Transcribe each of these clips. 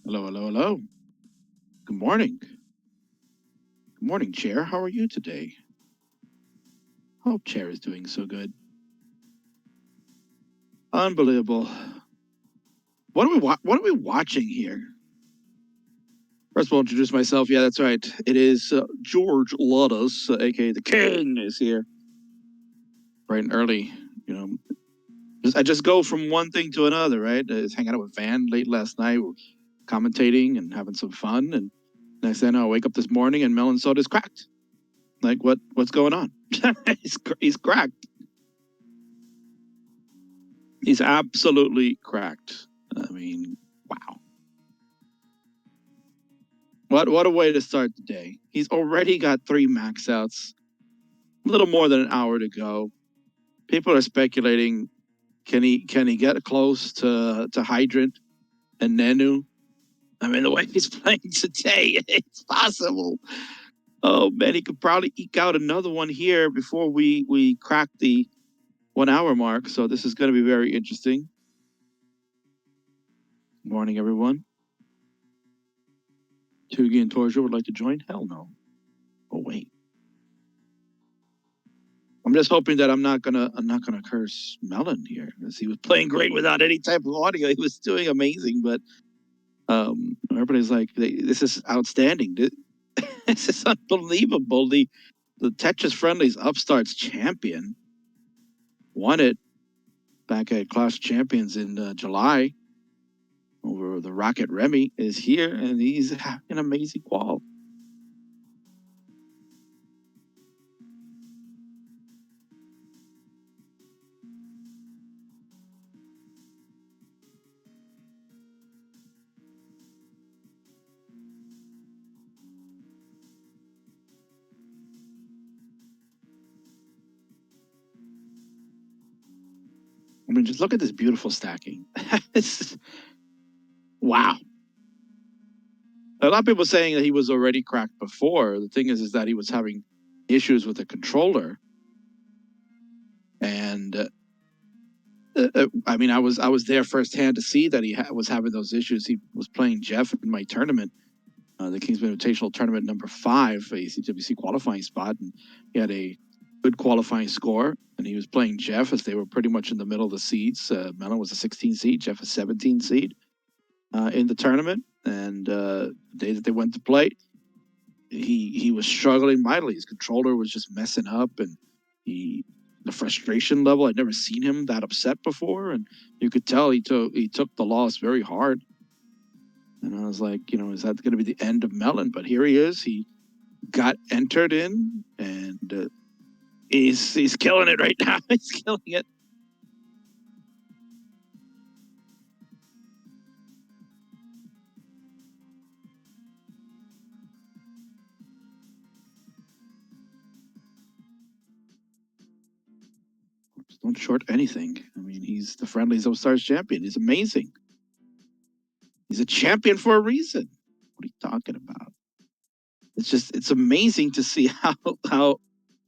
Hello, hello, hello. Good morning. Good morning, Chair. How are you today? Hope Chair is doing so good. Unbelievable. What are we watching here? First of all, introduce myself. Yeah, that's right. It is George Lotus, aka the King, is here. Bright and early. You know, I just go from one thing to another. Right? I was hanging out with Van late last night, commentating and having some fun. And next thing I know, I wake up this morning and melon soda's cracked. Like what's going on? he's cracked. He's absolutely cracked. I mean, wow. What a way to start the day. He's already got 3 max outs. A little more than an hour to go. People are speculating, can he get close to Hydrant and Nenu? I mean, the way he's playing today, it's possible. Oh man, he could probably eke out another one here before we crack the 1 hour mark. So this is going to be very interesting. Good morning, everyone. Tugi and Torja would like to join? Hell no. Oh wait. I'm just hoping that I'm not gonna curse Melon here, because he was playing great without any type of audio. He was doing amazing, but everybody's like, "This is outstanding. This is unbelievable." The Tetris Friendlies Upstarts champion won it back at Clash Champions in July over the Rocket Remy, is here, and he's having an amazing qual. I mean, just look at this beautiful stacking. Wow. A lot of people saying that he was already cracked before. The thing is that he was having issues with the controller, and I mean, I was there firsthand to see that he was having those issues. He was playing Jeff in my tournament, the Kingsman Invitational Tournament number 5, a CTWC qualifying spot, and he had a good qualifying score. And he was playing Jeff as they were pretty much in the middle of the seeds. Mellon was a 16 seed, Jeff a 17 seed in the tournament. And the day that they went to play, he was struggling mightily. His controller was just messing up, and the frustration level. I'd never seen him that upset before, and you could tell he took the loss very hard. And I was like, is that going to be the end of Melon? But here he is. He got entered in, and he's killing it right now. He's killing it. Don't short anything. I mean, he's the Friendlies All Stars champion. He's amazing. He's a champion for a reason. What are you talking about? It's amazing to see how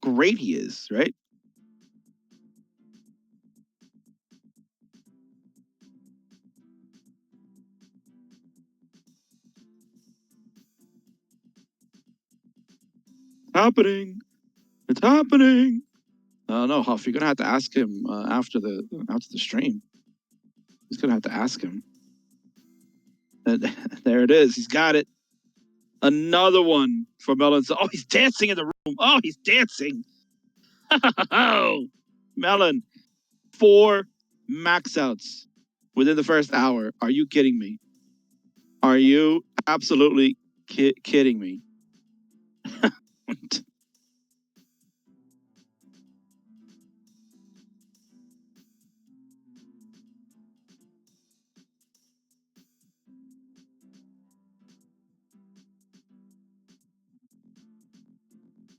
great he is, right? Happening. It's happening. No, Huff, you're gonna have to ask him after the stream. He's gonna have to ask him. And there it is. He's got it. Another one for Melon. Oh, he's dancing in the room. Oh, he's dancing. Oh, Melon, 4 max outs within the first hour. Are you kidding me? Are you absolutely kidding me?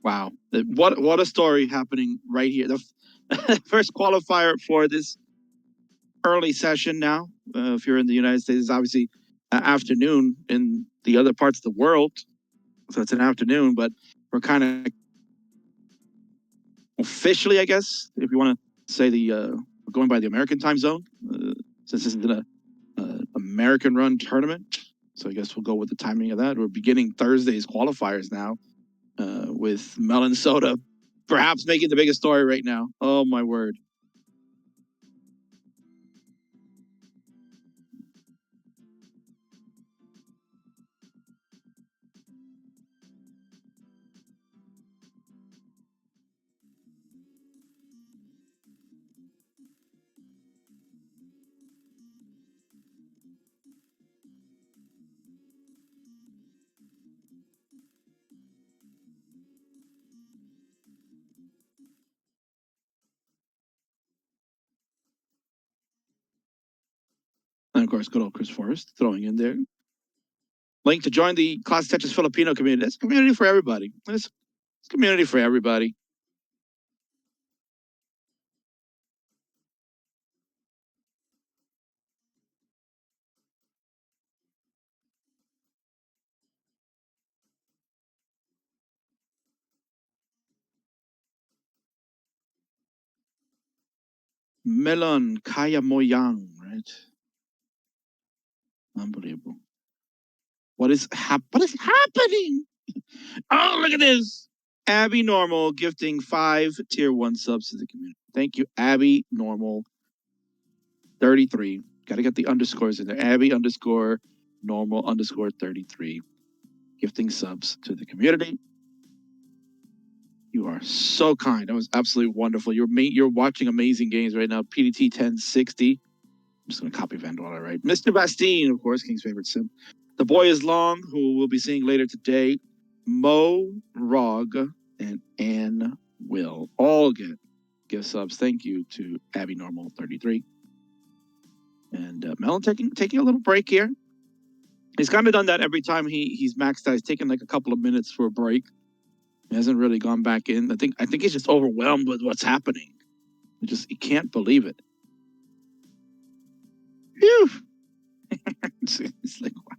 Wow. What a story happening right here. The first qualifier for this early session now. If you're in the United States, it's obviously afternoon in the other parts of the world. So it's an afternoon, but we're kind of officially, I guess, if you want to say we're going by the American time zone, since this is an American run tournament. So I guess we'll go with the timing of that. We're beginning Thursday's qualifiers now with Melon Soda perhaps making the biggest story right now. Oh, my word. And, of course, good old Chris Forrest throwing in there. Link to join the Classic Tetris Filipino community. It's a community for everybody. It's a community for everybody. Melon Kaya Moyang, right? Unbelievable. What is happening? Oh, look at this. Abby Normal gifting 5 tier 1 subs to the community. Thank you, Abby Normal 33. Got to get the underscores in there. Abby underscore normal underscore 33. Gifting subs to the community. You are so kind. That was absolutely wonderful. You're watching amazing games right now. PDT 1060. I'm just going to copy Vandola, right? Mr. Bastine, of course, King's favorite sim. The Boy is Long, who we'll be seeing later today. Mo, Rog, and Ann Will all get gift subs. Thank you to Abby Normal 33. And Melon taking a little break here. He's kind of done that every time he's maxed out. He's taken like a couple of minutes for a break. He hasn't really gone back in. I think he's just overwhelmed with what's happening. He can't believe it. Phew. It's like, wow.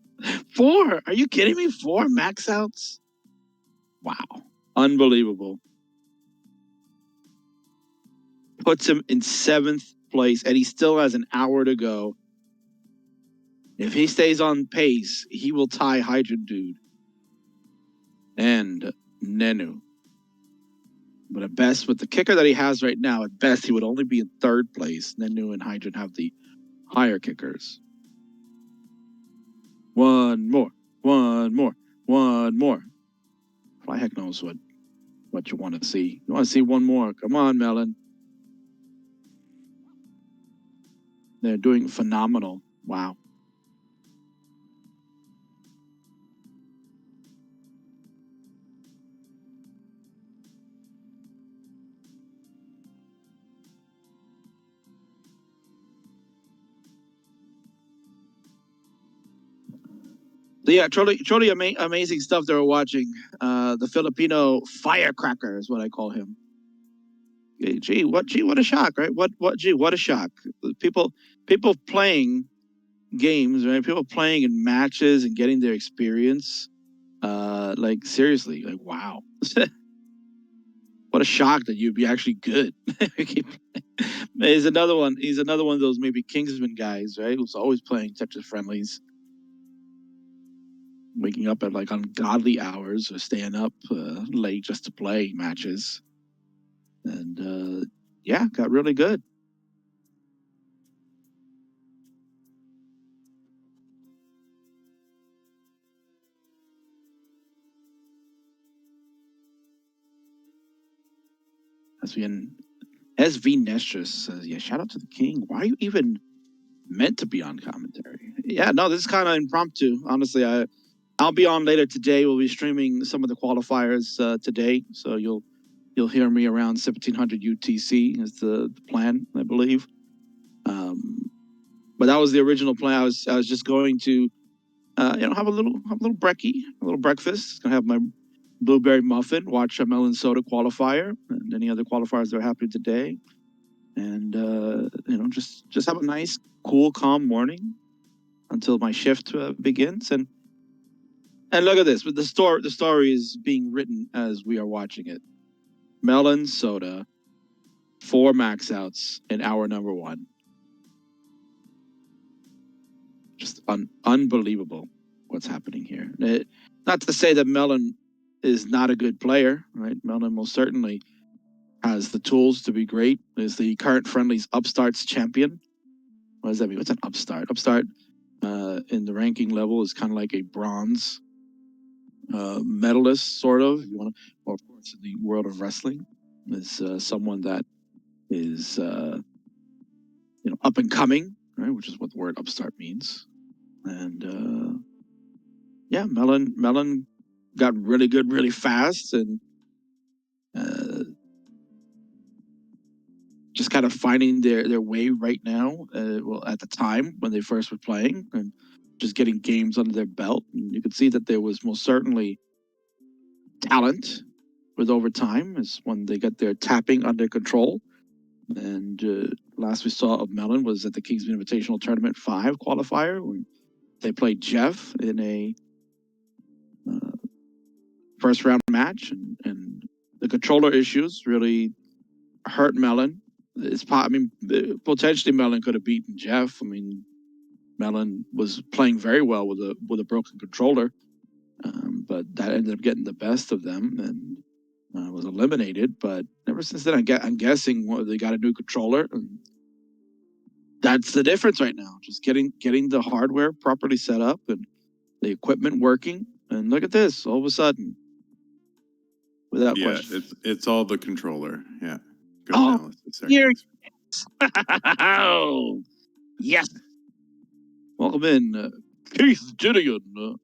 4? Are you kidding me? 4 max outs? Wow. Unbelievable. Puts him in 7th place, and he still has an hour to go. If he stays on pace, he will tie Hydra Dude and Nenu. But at best, with the kicker that he has right now, at best, he would only be in 3rd place. Nenu and Hydra have the higher kickers. One more. Fly heck knows what you want to see. You want to see one more. Come on, Melon. They're doing phenomenal. Wow. So yeah, truly amazing stuff they were watching. The Filipino firecracker is what I call him. Gee, what a shock, right? What a shock. People playing games, right? People playing in matches and getting their experience. Like seriously, like wow. What a shock that you'd be actually good. He's another one. He's another one of those maybe Kingsman guys, right? Who's always playing Tetris friendlies, waking up at like ungodly hours or staying up late just to play matches. And yeah, got really good. SV Nestress says, yeah, shout out to the king. Why are you even meant to be on commentary? Yeah, no, this is kind of impromptu. Honestly, I'll be on later today. We'll be streaming some of the qualifiers today, so you'll hear me around 1700 UTC is the plan, I believe. But that was the original plan. I was just going to have a little brekkie, a little breakfast. Gonna have my blueberry muffin, watch a melon soda qualifier and any other qualifiers that are happening today, and just have a nice, cool, calm morning until my shift begins. And look at this, the story is being written as we are watching it. Melon soda, 4 max outs in hour number 1. Just unbelievable. what's happening here. Not to say that Mellon is not a good player, right? Mellon most certainly has the tools to be great. Is the current friendlies upstarts champion. What does that mean? What's an upstart? Upstart in the ranking level is kind of like a bronze medalist, sort of. You want to, or of course, in the world of wrestling, is someone that is up and coming, right? Which is what the word upstart means. And yeah, Mellon got really good really fast, and just kind of finding their way right now. Well, at the time when they first were playing, and just getting games under their belt, and you could see that there was most certainly talent with over time. Is when they got their tapping under control. And last we saw of Mellon was at the Kingsman Invitational Tournament 5 qualifier, when they played Jeff in a first round match, and the controller issues really hurt Mellon. Potentially Mellon could have beaten Jeff. I mean, Mellon was playing very well with a broken controller, but that ended up getting the best of them and was eliminated. But ever since then, I'm guessing they got a new controller, and that's the difference right now. Just getting the hardware properly set up and the equipment working. And look at this, all of a sudden, without question. It's all the controller. Yeah. Good analysis. Here. Oh, yes. Welcome in, Keith Gideon.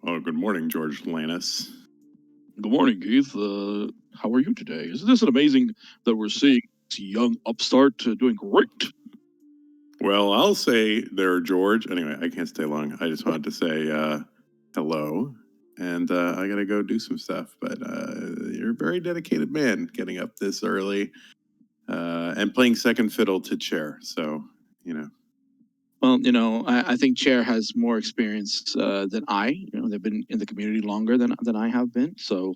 Good morning, George Lannis. Good morning, Keith. How are you today? Isn't this amazing that we're seeing this young upstart doing great? Well, I'll say there, George. Anyway, I can't stay long. I just wanted to say hello, and I got to go do some stuff. But you're a very dedicated man, getting up this early and playing second fiddle to Chair. So, Well, I think Chair has more experience than I. They've been in the community longer than I have been. So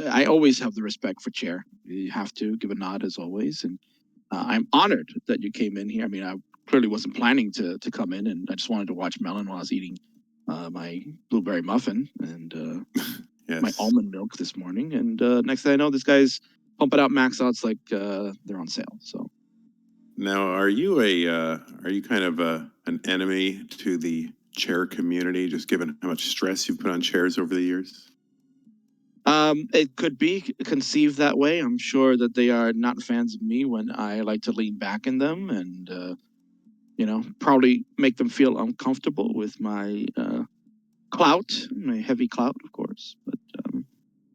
I always have the respect for Chair. You have to give a nod as always. And I'm honored that you came in here. I mean, I clearly wasn't planning to come in, and I just wanted to watch Mellon while I was eating my blueberry muffin and yes. My almond milk this morning. And next thing I know, this guy's pumping out max outs like they're on sale. So. Now, are you kind of an enemy to the Chair community, just given how much stress you've put on chairs over the years? It could be conceived that way. I'm sure that they are not fans of me when I like to lean back in them and, probably make them feel uncomfortable with my clout, my heavy clout, of course. But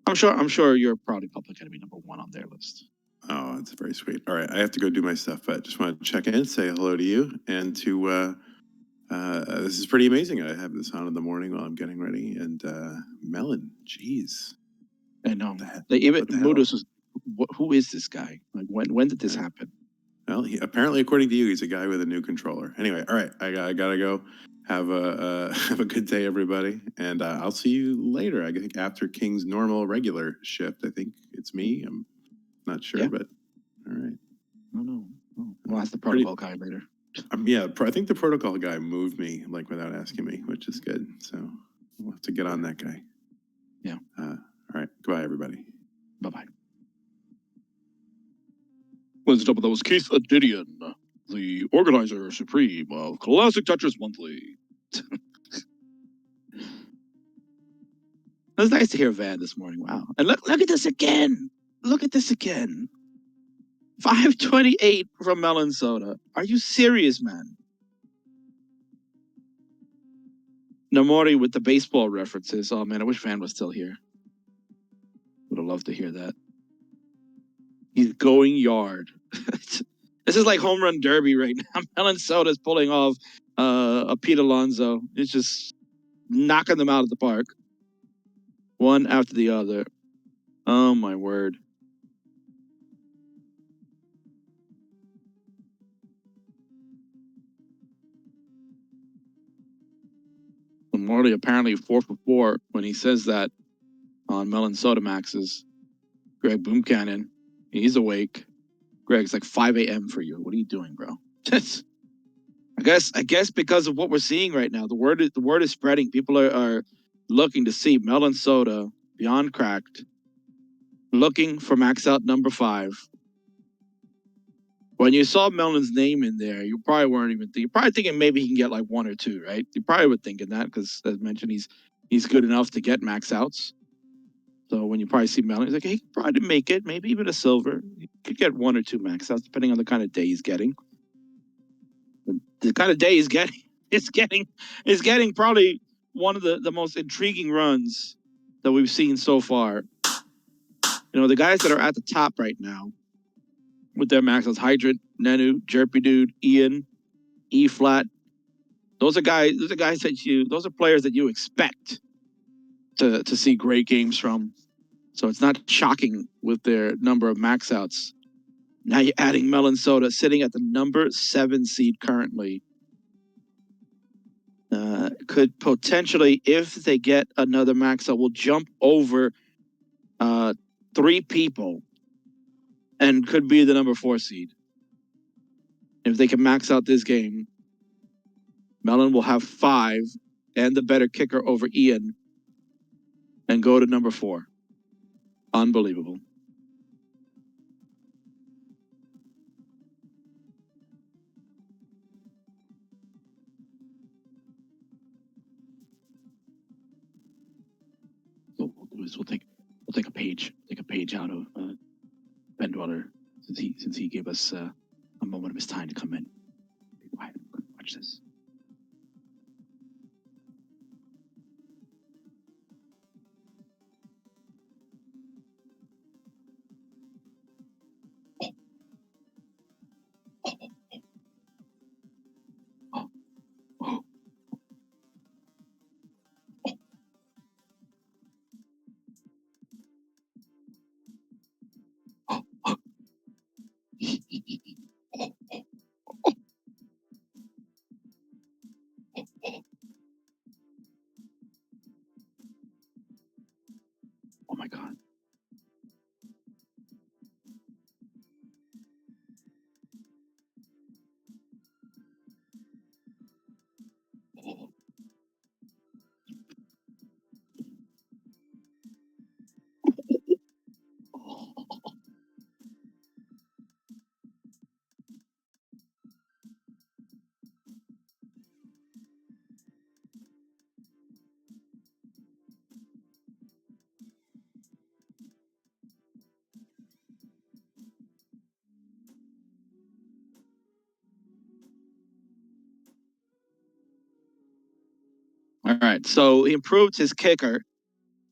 I'm sure you're probably Public Enemy #1 on their list. Oh, that's very sweet. All right, I have to go do my stuff, but just want to check in, say hello to you, and to this is pretty amazing. I have this on in the morning while I'm getting ready, and Mellon, jeez. I know. Even Modus was, who is this guy? Like, when did this happen? Well, apparently, according to you, he's a guy with a new controller. Anyway, all right, I gotta go. Have a good day, everybody, and I'll see you later. I think after King's normal regular shift. I think it's me. I'm not sure, but all right. No. We'll ask the protocol guy later. I think the protocol guy moved me without asking me, which is good. So we'll have to get on that guy. Yeah. All right. Goodbye, everybody. Bye-bye. Ladies and gentlemen, that was Keith Adidian, the organizer supreme of Classic Tetris Monthly. It was nice to hear Van this morning. Wow. And look at this again. Look at this again. 528 from Melon Soda. Are you serious, man? Namori with the baseball references. Oh, man, I wish Van was still here. Would have loved to hear that. He's going yard. This is like home run derby right now. Melon Soda's pulling off a Pete Alonso. It's just knocking them out of the park. One after the other. Oh, my word. Marty apparently 4 for 4 when he says that on Melon Soda Max's. Greg Boomcannon, he's awake. Greg's like 5 a.m. for you. What are you doing, bro? I guess because of what we're seeing right now, the word is spreading. People are looking to see Melon Soda beyond cracked, looking for max out number 5. When you saw Melon's name in there, you probably weren't even thinking. You're probably thinking maybe he can get like 1 or 2, right? You probably were thinking that because, as mentioned, he's good enough to get max outs. So when you probably see Melon, he's like, hey, he could probably make it, maybe even a silver. He could get 1 or 2 max outs depending on the kind of day he's getting. The kind of day he's getting, is getting probably one of the most intriguing runs that we've seen so far. You know, the guys that are at the top right now with their max outs: Hydrant, Nenu, Jerpy Dude, Ian, E flat. Those are players that you expect to see great games from. So it's not shocking with their number of max outs. Now you're adding Melon Soda, sitting at the number 7 seed currently. Could potentially, if they get another max out, will jump over 3 people and could be the number 4 seed. If they can max out this game, Melon will have 5 and the better kicker over Ian and go to number 4. Unbelievable. What we'll do is we'll take a page out of Ben Dweller since he gave us a moment of his time to come in. Be quiet. Watch this. Oh my God. All right. So he improved his kicker.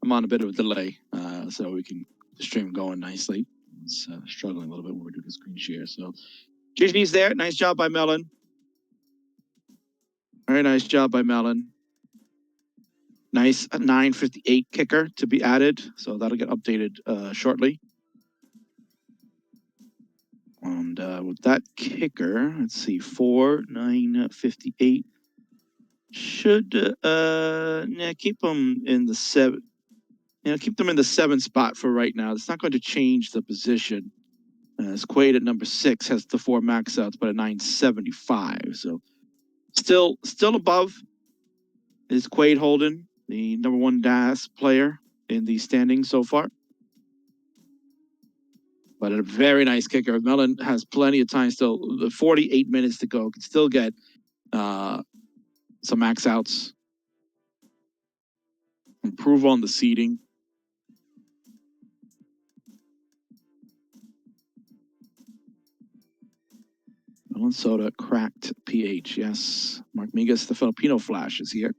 I'm on a bit of a delay, so we can the stream going nicely. It's struggling a little bit when we're doing the screen share. So GG's there. Nice job by Melon. Very nice job by Melon. Nice 958 kicker to be added. So that'll get updated shortly. And with that kicker, let's see, 958 should keep them in the 7. Keep them in the 7 spot for right now. It's not going to change the position. As Quaid at number 6 has the 4 max outs, but a 975. So still above is Quaid Holden, the number 1 DAS player in the standings so far. But a very nice kicker. Melon has plenty of time still. 48 minutes to go. Can still get some max outs. Improve on the seeding. Melon Soda cracked PH. Yes. Mark Migas, the Filipino Flash, is here.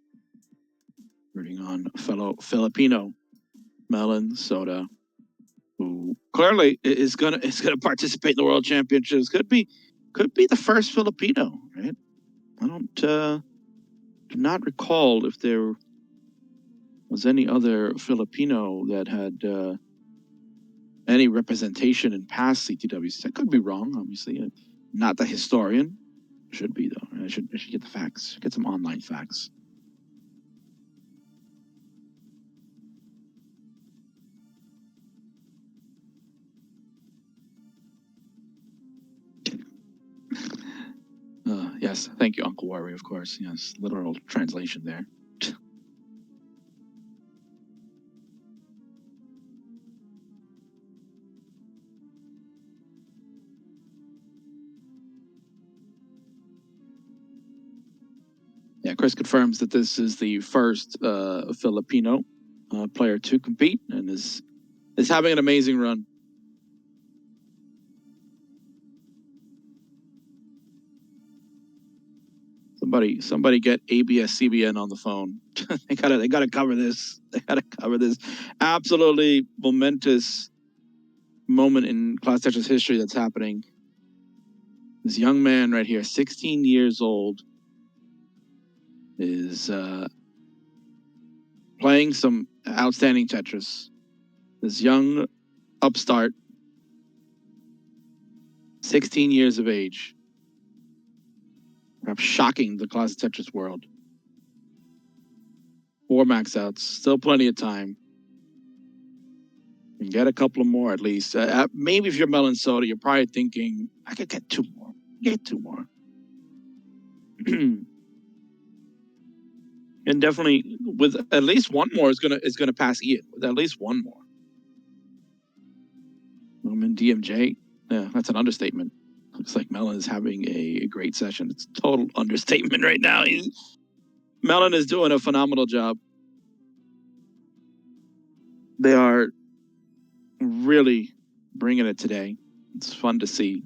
Rooting on fellow Filipino Melon Soda, who clearly is gonna participate in the World Championships. Could be the first Filipino, right? I don't do not recall if there was any other Filipino that had any representation in past CTWC. I could be wrong, obviously. Not the historian. Should be though. I should get the facts. Get some online facts. Yeah, Yes, thank you, Uncle Worry, of course. Yes, literal translation there. Yeah, Chris confirms that this is the first Filipino player to compete and is having an amazing run. Somebody get ABS-CBN on the phone. they gotta cover this. They gotta cover this absolutely momentous moment in Classic Tetris history that's happening. This young man right here, 16 years old, is playing some outstanding Tetris. This young upstart, 16 years of age, perhaps shocking the Classic Tetris world. 4 max outs, still plenty of time. And get a couple of more at least. Maybe if you're Melon Soda, you're probably thinking, I could get 2 more. Get 2 more. And definitely with at least 1 more is gonna pass Ian with at least 1 more. I'm in DMJ. Yeah, that's an understatement. Looks like Melon is having a great session. It's a total understatement right now. Melon is doing a phenomenal job. They are really bringing it today. It's fun to see.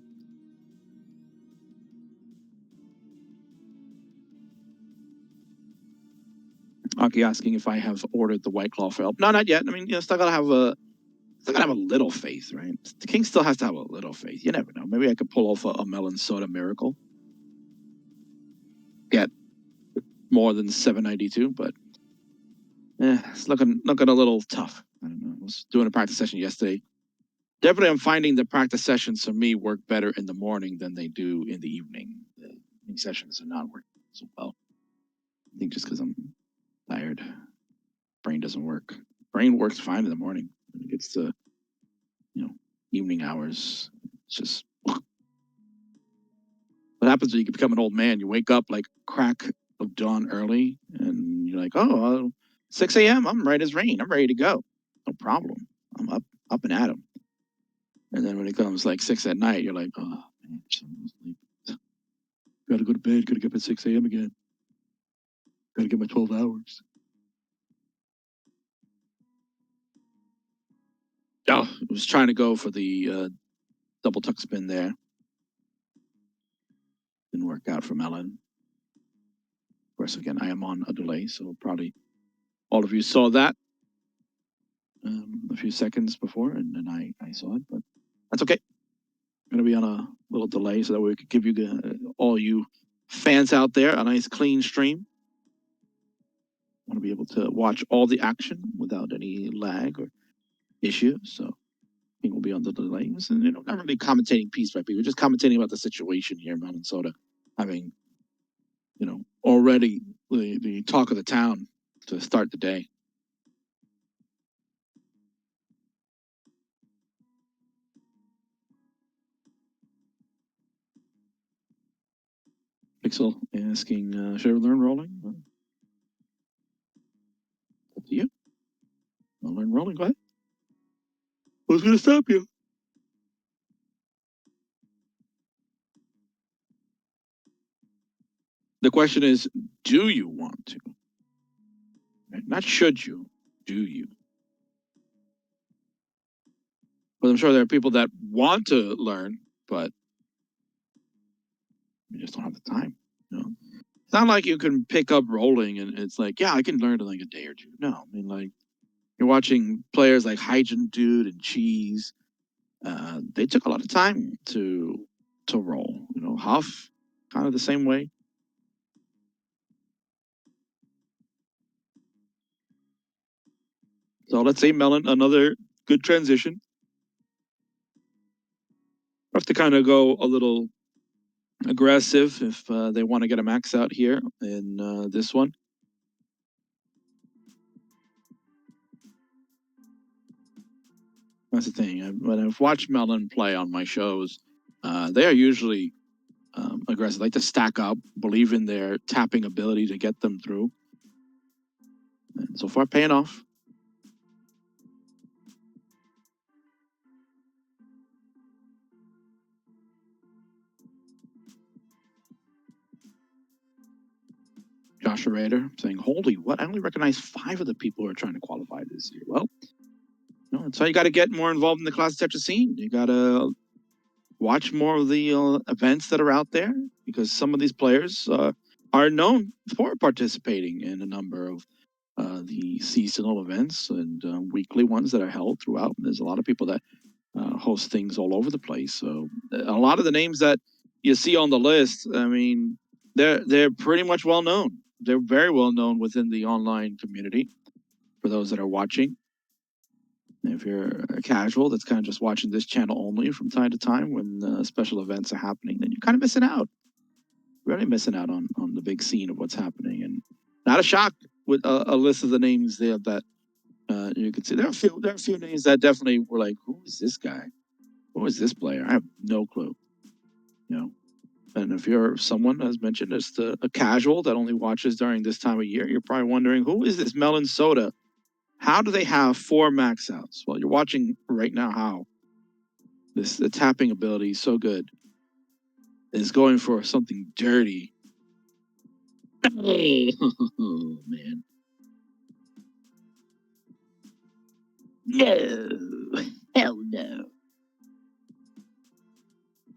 Aki asking if I have ordered the White Claw for help. No, not yet. I mean, still gotta have a little faith, right? The king still has to have a little faith. You never know. Maybe I could pull off a Melon Soda miracle. Get more than 792, but it's looking a little tough. I don't know. I was doing a practice session yesterday. Definitely, I'm finding the practice sessions for me work better in the morning than they do in the evening. The evening sessions are not working so well. I think just because I'm tired. Brain doesn't work. Brain works fine in the morning. When it gets to, evening hours, it's just what happens when you become an old man. You wake up like crack of dawn early, and you're like, oh, 6 a.m. I'm right as rain. I'm ready to go. No problem. I'm up and at 'em. And then when it comes like 6 at night, you're like, oh man, gotta go to bed. Gotta get up at 6 a.m. again. Gotta get my 12 hours. Oh, I was trying to go for the double tuck spin there. Didn't work out for Melon. Of course, again, I am on a delay, so probably all of you saw that a few seconds before, and then I saw it, but that's okay. I'm going to be on a little delay so that we could give you all you fans out there a nice clean stream. Want to be able to watch all the action without any lag or issues, so I think we'll be on the delays, and not really commentating piece by piece. We're just commentating about the situation here in Minnesota, having already the talk of the town to start the day. Pixel asking, should I learn rolling? Up to you. I'll learn rolling. Go ahead. Who's going to stop you? The question is, do you want to? Not should you. Do you? But I'm sure there are people that want to learn, but you just don't have the time. It's not like you can pick up rolling and it's like, yeah, I can learn in like a day or two. No, I mean, like, you're watching players like Hygiene Dude and Cheese. They took a lot of time to roll. Huff, kind of the same way. So let's say Melon, another good transition. Have to kind of go a little aggressive if they want to get a max out here in this one. That's the thing. When I've watched Melon play on my shows, they are usually aggressive, like to stack up, believe in their tapping ability to get them through. And so far, paying off. Joshua Rader saying, holy, what? I only recognize 5 of the people who are trying to qualify this year. Well, that's how you got to get more involved in the Classic Tetris scene. You got to watch more of the events that are out there, because some of these players are known for participating in a number of the seasonal events and weekly ones that are held throughout. And there's a lot of people that host things all over the place. So a lot of the names that you see on the list, I mean, they're pretty much well known. They're very well known within the online community for those that are watching. If you're a casual that's kind of just watching this channel only from time to time when special events are happening, then you're kind of missing out. Really missing out on the big scene of what's happening. And not a shock with a list of the names there that you can see. There are a few names that definitely were like, who is this guy? Who is this player? I have no clue. You know. And if you're someone, as mentioned, as a casual that only watches during this time of year, you're probably wondering, who is this Melon Soda? How do they have 4 max outs? Well, you're watching right now how the tapping ability is so good. Is going for something dirty. Oh, man. No. Hell no.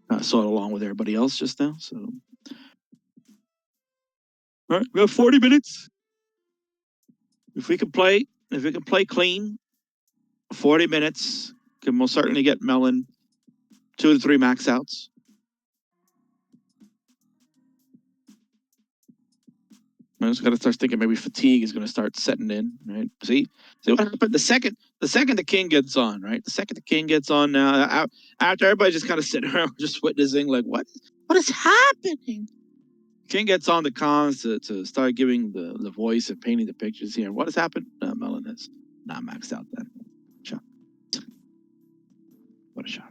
I saw it along with everybody else just now, so. All right, we have 40 minutes. If we can play clean, 40 minutes can most certainly get Melon 2 to 3 max outs. I just got to start thinking maybe fatigue is going to start setting in, right? See what happened? The second the king gets on, right? The second the king gets on now, after everybody just kind of sitting around just witnessing, like, what is happening? King gets on the comms to start giving the voice and painting the pictures here. What has happened? Melon has not maxed out that. Shock. What a shock.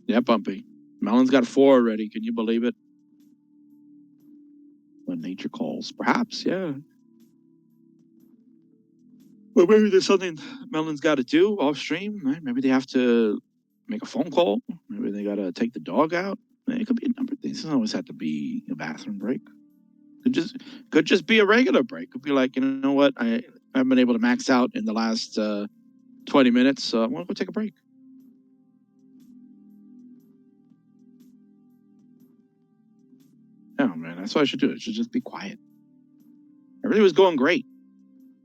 Yeah, Bumpy. Melon's got 4 already. Can you believe it? When nature calls. Perhaps, yeah. Well, maybe there's something Melon's got to do off stream. Right? Maybe they have to make a phone call. Maybe they got to take the dog out. It could be a number of things. It doesn't always have to be a bathroom break. Could just be a regular break. Could be like, you know what? I haven't been able to max out in the last 20 minutes, so I want to go take a break. Oh, man, that's what I should do. It should just be quiet. Everything was going great.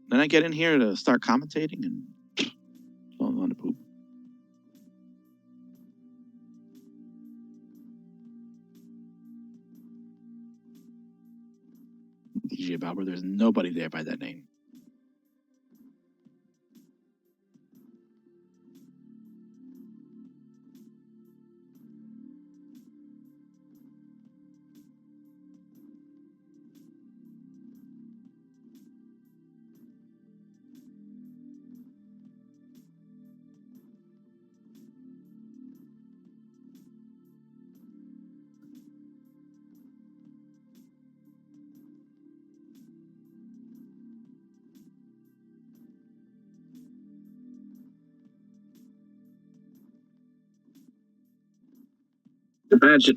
Then I get in here to start commentating and falling on the poop. DJ Bauer, there's nobody there by that name.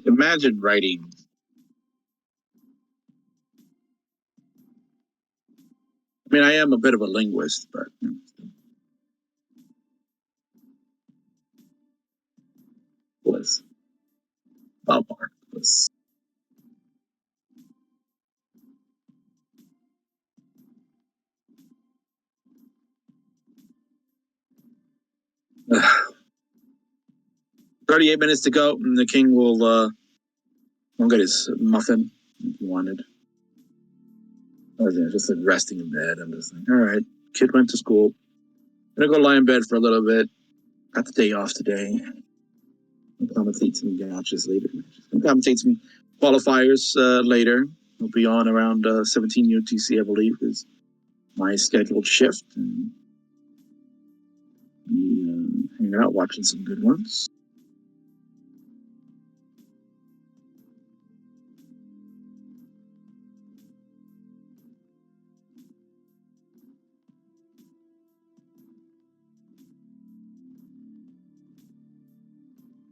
Imagine writing. I mean, I am a bit of a linguist, but was Balbar was. Uh, 38 minutes to go, and the king will get his muffin if he wanted. I was just like resting in bed. I'm just like, all right, kid went to school. I'm gonna go lie in bed for a little bit. Got the day off today. I'll commentate some matches later. I'll commentate some qualifiers later. We'll be on around 17 UTC, I believe, is my scheduled shift. And hanging out, watching some good ones.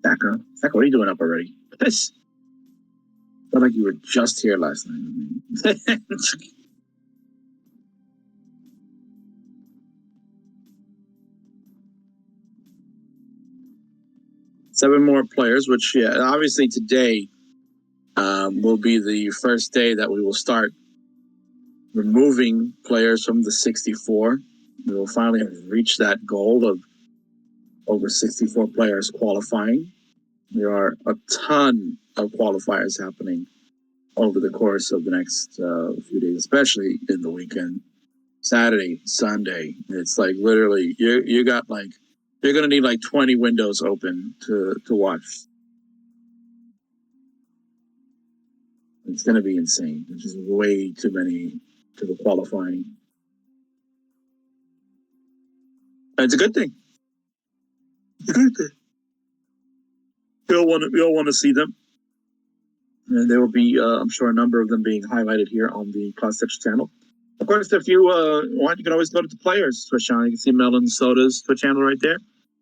Thacker, what are you doing up already? This felt like you were just here last night. 7 more players, which, yeah, obviously today will be the first day that we will start removing players from the 64. We will finally have reached that goal of over 64 players qualifying. There are a ton of qualifiers happening over the course of the next few days, especially in the weekend. Saturday, Sunday. It's like literally you got like you're gonna need like 20 windows open to watch. It's gonna be insane. There's just way too many to the qualifying. And it's a good thing. It's a good thing. We all want to see them. And there will be, I'm sure, a number of them being highlighted here on the Classic channel. Of course, if you want, you can always go to the players Twitch channel. You can see Melon Soda's Twitch channel right there.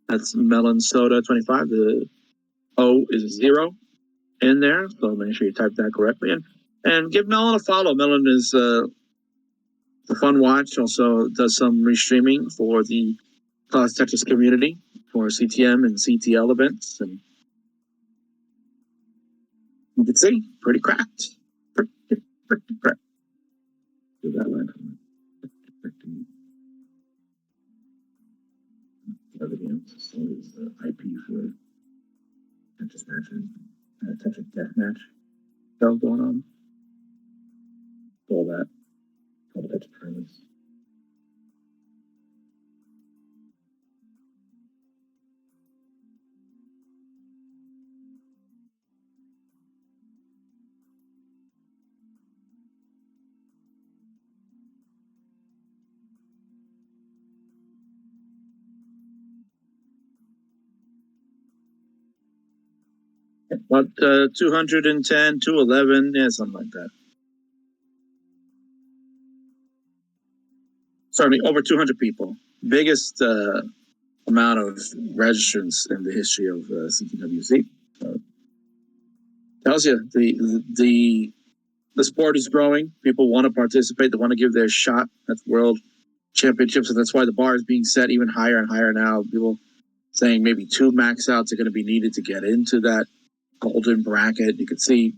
That's Melon Soda 25. The O is 0 in there, so make sure you type that correctly. And give Melon a follow. Melon is a fun watch. Also does some restreaming for the Classic Tetris community for CTM and CTL events. And you can see, pretty cracked. Pretty cracked. Do that line. Other games. So it's the IP for Tetris matches. Tetris death match show going on. All that. All the Tetris tournaments. About 210, 211, yeah, something like that. Sorry, over 200 people. Biggest amount of registrants in the history of CTWC. Tells you the sport is growing. People want to participate. They want to give their shot at the World Championships, and that's why the bar is being set even higher and higher now. People saying maybe 2 max outs are going to be needed to get into that golden bracket. You can see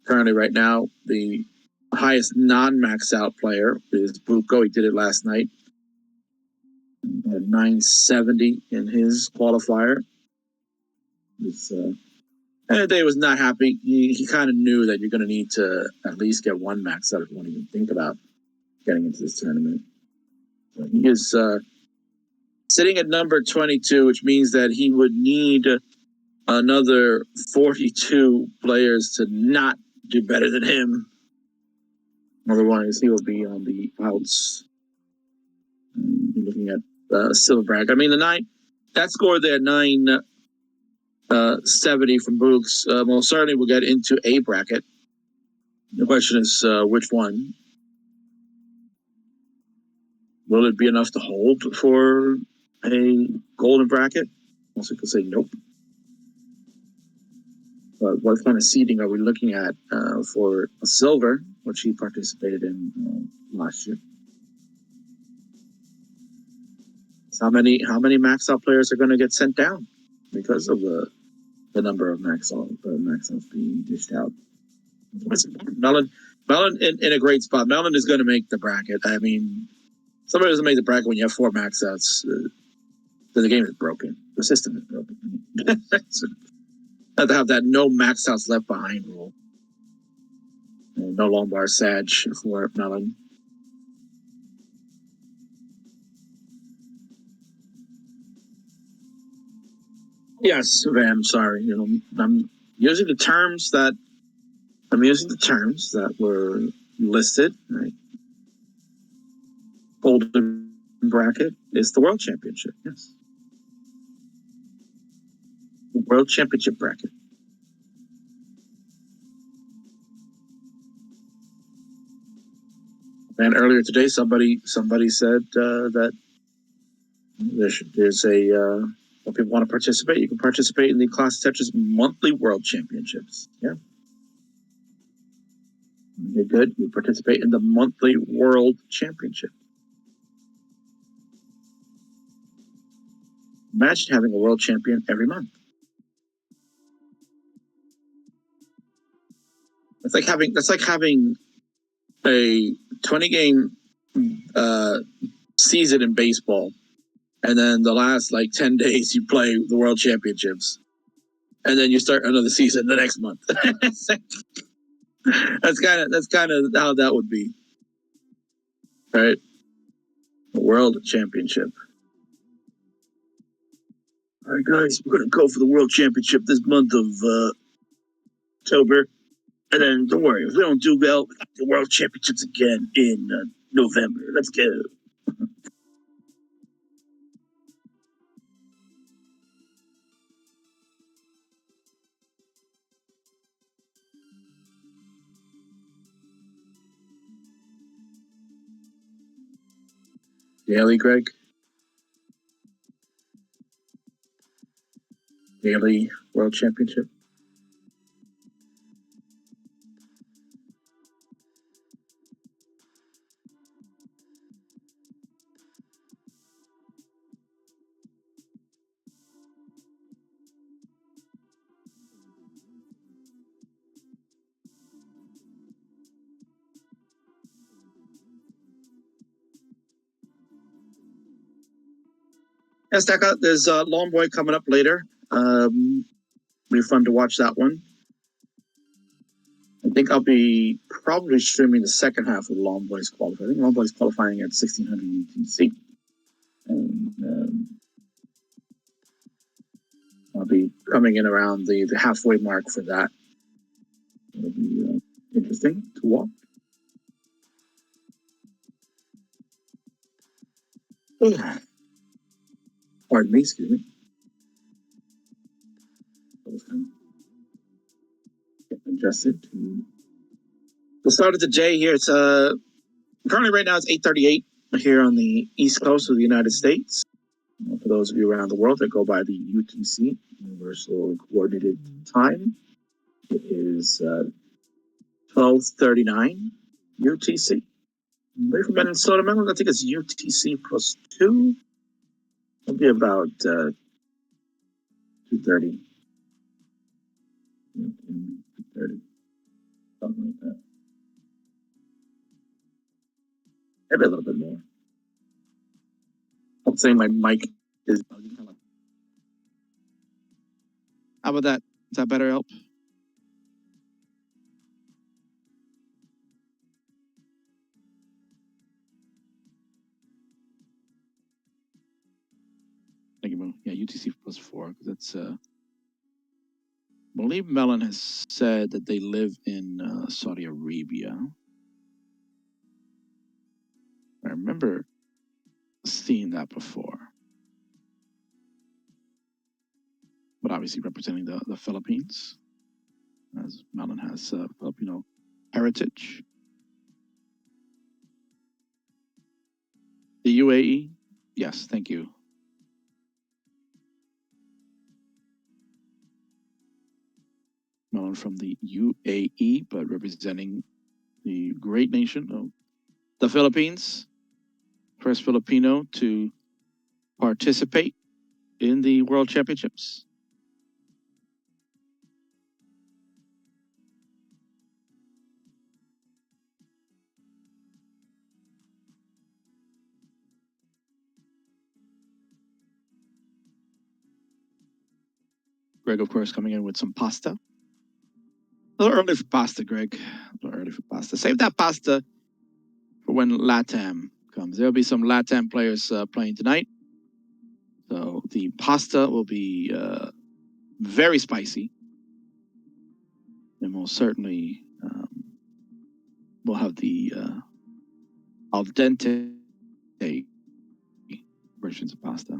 currently right now the highest non-max out player is Buko. He did it last night. 970 in his qualifier. And Day was not happy. He kind of knew that you're going to need to at least get 1 max out if you want to even think about getting into this tournament. So he is sitting at number 22, which means that he would need another 42 players to not do better than him. Otherwise, he will be on the outs. Looking at Silverbrag. I mean, that score there, 970 from Books, most certainly will get into a bracket. The question is which one? Will it be enough to hold for a golden bracket? Also could say nope. But what kind of seeding are we looking at for a silver, which he participated in last year? How many max out players are going to get sent down because of the number of max outs being dished out? Melon in a great spot. Melon is going to make the bracket. I mean, somebody doesn't make the bracket when you have 4 max outs. The game is broken. The system is broken. So, have to have that no max outs left behind rule. No Lombard Sag for Melon. Yes, I'm sorry. I'm using the terms that were listed. Right? Golden bracket is the World Championship. Yes. World Championship bracket. And earlier today, somebody said that there's a if people want to participate, you can participate in the Classic Tetris monthly World Championships. Yeah. You're good. You participate in the monthly World Championship. Imagine having a world champion every month. That's like having a 20-game season in baseball, and then the last 10 days you play the World Championships, and then you start another season the next month. That's kind of how that would be, right? The World Championship. All right, guys, we're gonna go for the World Championship this month of October, and then don't worry, if we don't do well, we got the World Championships again in November. Let's go. Daily, Greg. Daily World Championship. Yeah, stack up. There's Long Boy coming up later. Be fun to watch that one. I think I'll be probably streaming the second half of Long Boy's qualifying. I think Long Boy's qualifying at 1600 UTC. And I'll be coming in around the halfway mark for that. It'll be interesting to watch. Pardon me, excuse me. Get adjusted to the start of the day here. It's currently right now it's 8:38 here on the East Coast of the United States. For those of you around the world that go by the UTC, Universal Coordinated Time, it is 12:39 UTC. Away from Minnesota, I think it's UTC plus 2. It'll be about 2:30. 2:30. Something like that. Maybe a little bit more. I'm saying my mic is. How about that? Is that better help? Thank you, Mo. Yeah, UTC plus 4. That's I believe Melon has said that they live in Saudi Arabia. I remember seeing that before. But obviously representing the Philippines, as Melon has Filipino heritage. The UAE? Yes, thank you. Melon from the UAE, but representing the great nation of the Philippines. First Filipino to participate in the World Championships. Greg, of course, coming in with some pasta. A little early for pasta, Greg. A little early for pasta. Save that pasta for when LATAM comes. There'll be some LATAM players playing tonight. So the pasta will be very spicy. And most certainly we'll have the al dente versions of pasta.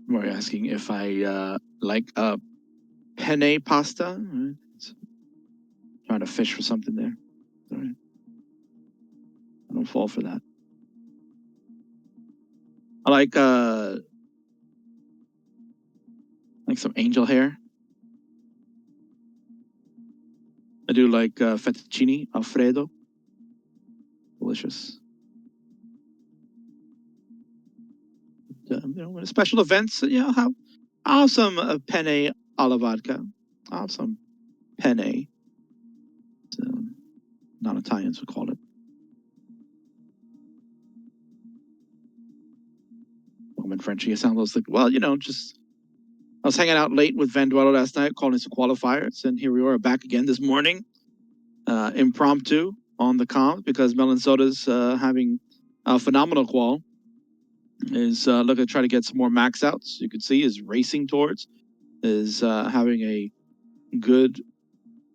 We're asking if I like penne pasta. Trying to fish for something there. Sorry. I don't fall for that. I like some angel hair. I do like fettuccine Alfredo. Delicious. Special events, I'll have some penne alla vodka. I'll have some penne. Non-Italians would call it. Roman French. You sound like, well, just I was hanging out late with Vanduelo last night, calling some qualifiers, and here we are back again this morning, impromptu on the comms because Melon Soda's having a phenomenal qual. Is looking to try to get some more max outs. You can see is racing towards, is having a good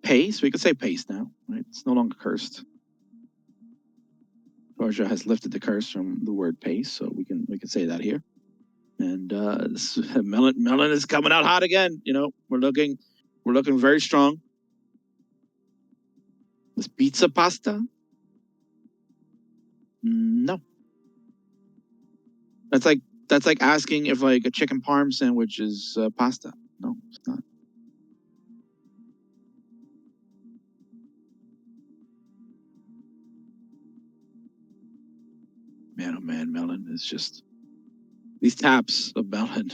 pace. We could say pace now, right? It's no longer cursed. Georgia has lifted the curse from the word pace, so we can say that here. And Melon is coming out hot again. We're looking very strong. This pizza pasta? No. That's like asking if like a chicken parm sandwich is pasta. No, it's not. Man, oh man, Melon is just these taps of Melon,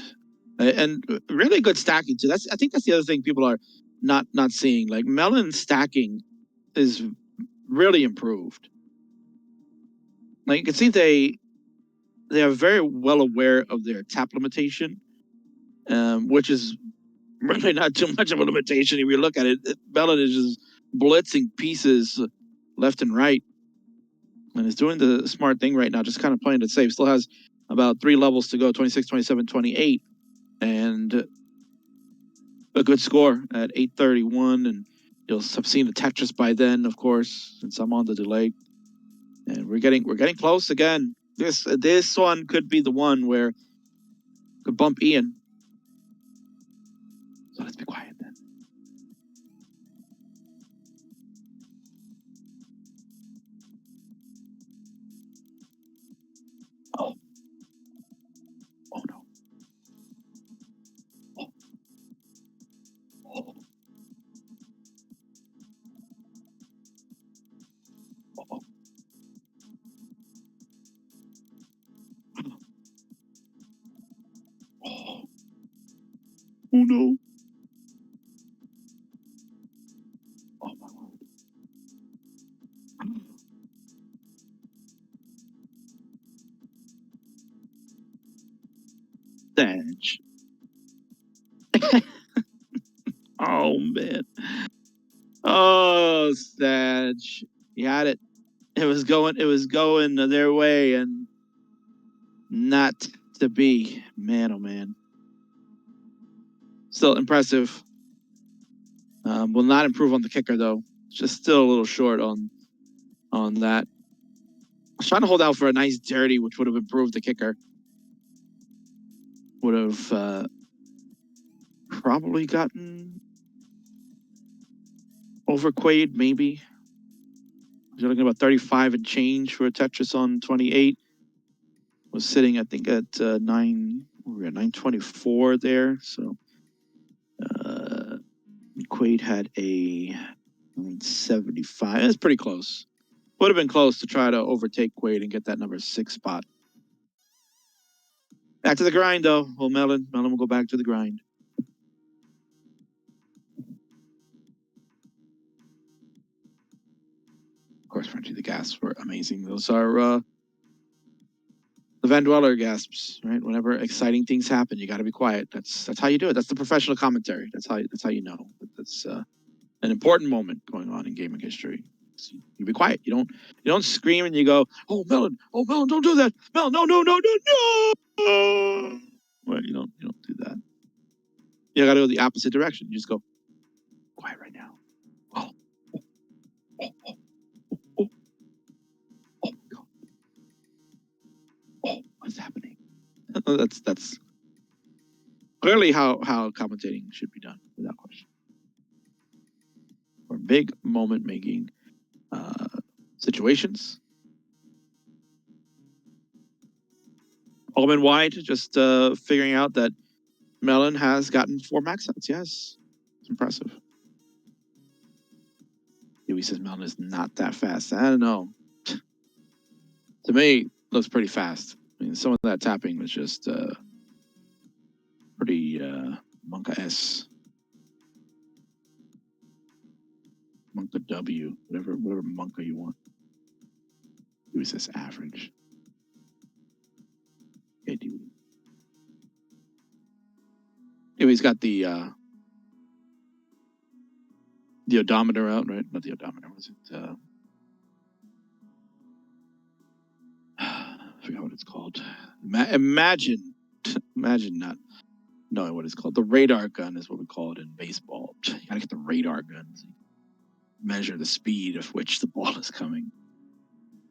and really good stacking too. I think that's the other thing people are not seeing. Like Melon stacking is really improved. Like you can see they are very well aware of their tap limitation, which is really not too much of a limitation if you look at it. Melon is just blitzing pieces left and right, and is doing the smart thing right now, just kind of playing it safe. Still has about 3 levels to go, 26, 27, 28, and a good score at 831, and you'll have seen the Tetris by then, of course, since I'm on the delay. And we're getting close again. This one could be the one where could bump Ian. So let's be quiet then. Oh. Oh no. Oh. Oh. Oh. Oh. Oh no. Oh my word. Sedge. Oh man. Oh, Sedge. You had it. It was going their way and not to be. Man, oh man. Still impressive. Will not improve on the kicker though. Just still a little short on that. I was trying to hold out for a nice dirty, which would have improved the kicker. Would have probably gotten over Quaid, maybe. You're looking about 35 and change for a Tetris on 28. Was sitting, I think, at 924 there. So Quaid had a 975. It's pretty close. Would have been close to try to overtake Quaid and get that number 6 spot. Back to the grind, though. Well, Melon will go back to the grind. Of course, Frenchie, the gasps were amazing. Those are the Van Dweller gasps, right? Whenever exciting things happen, you got to be quiet. That's how you do it. That's the professional commentary. That's how you know. That's an important moment going on in gaming history. You be quiet. You don't scream and you go, oh Melon, don't do that. Melon, no. Well, you don't do that. You got to go the opposite direction. You just go quiet right now. Oh, oh my God. Oh, what's happening? that's clearly how commentating should be done, without question. For big moment making situations. Allman White just figuring out that Mellon has gotten 4 max outs. Yes, it's impressive. He says Mellon is not that fast. I don't know. To me, looks pretty fast. I mean, some of that tapping was just pretty Monka-S. Monka W, whatever Monka you want. He says average. Okay, dude. Anyway, he's got the odometer out, right? Not the odometer, was it? I forgot what it's called. Imagine not knowing what it's called. The radar gun is what we call it in baseball. You gotta get the radar guns. Measure the speed of which the ball is coming.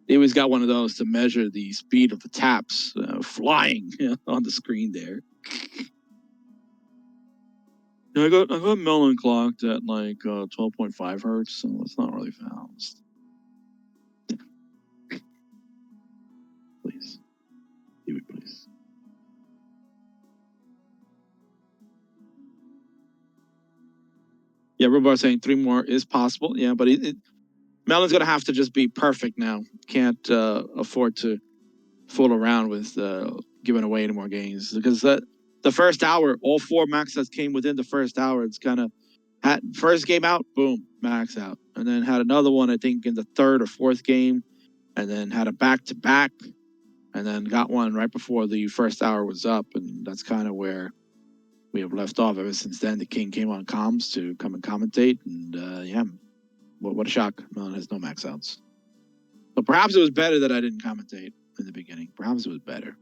They always got one of those to measure the speed of the taps flying on the screen there. I got Mellon clocked at like 12.5 hertz, so it's not really fast. Please. Do it, please. Yeah, Rubar saying 3 more is possible. Yeah, but Mellon's going to have to just be perfect now. Can't afford to fool around with giving away any more games. Because the first hour, all 4 max outs came within the first hour. It's kind of, first game out, boom, max out. And then had another one, I think, in the 3rd or 4th game. And then had a back-to-back. And then got one right before the first hour was up. And that's kind of where we have left off. Ever since then, the King came on comms to come and commentate. And yeah, what a shock. Mellon has no max outs. But perhaps it was better that I didn't commentate in the beginning. Perhaps it was better.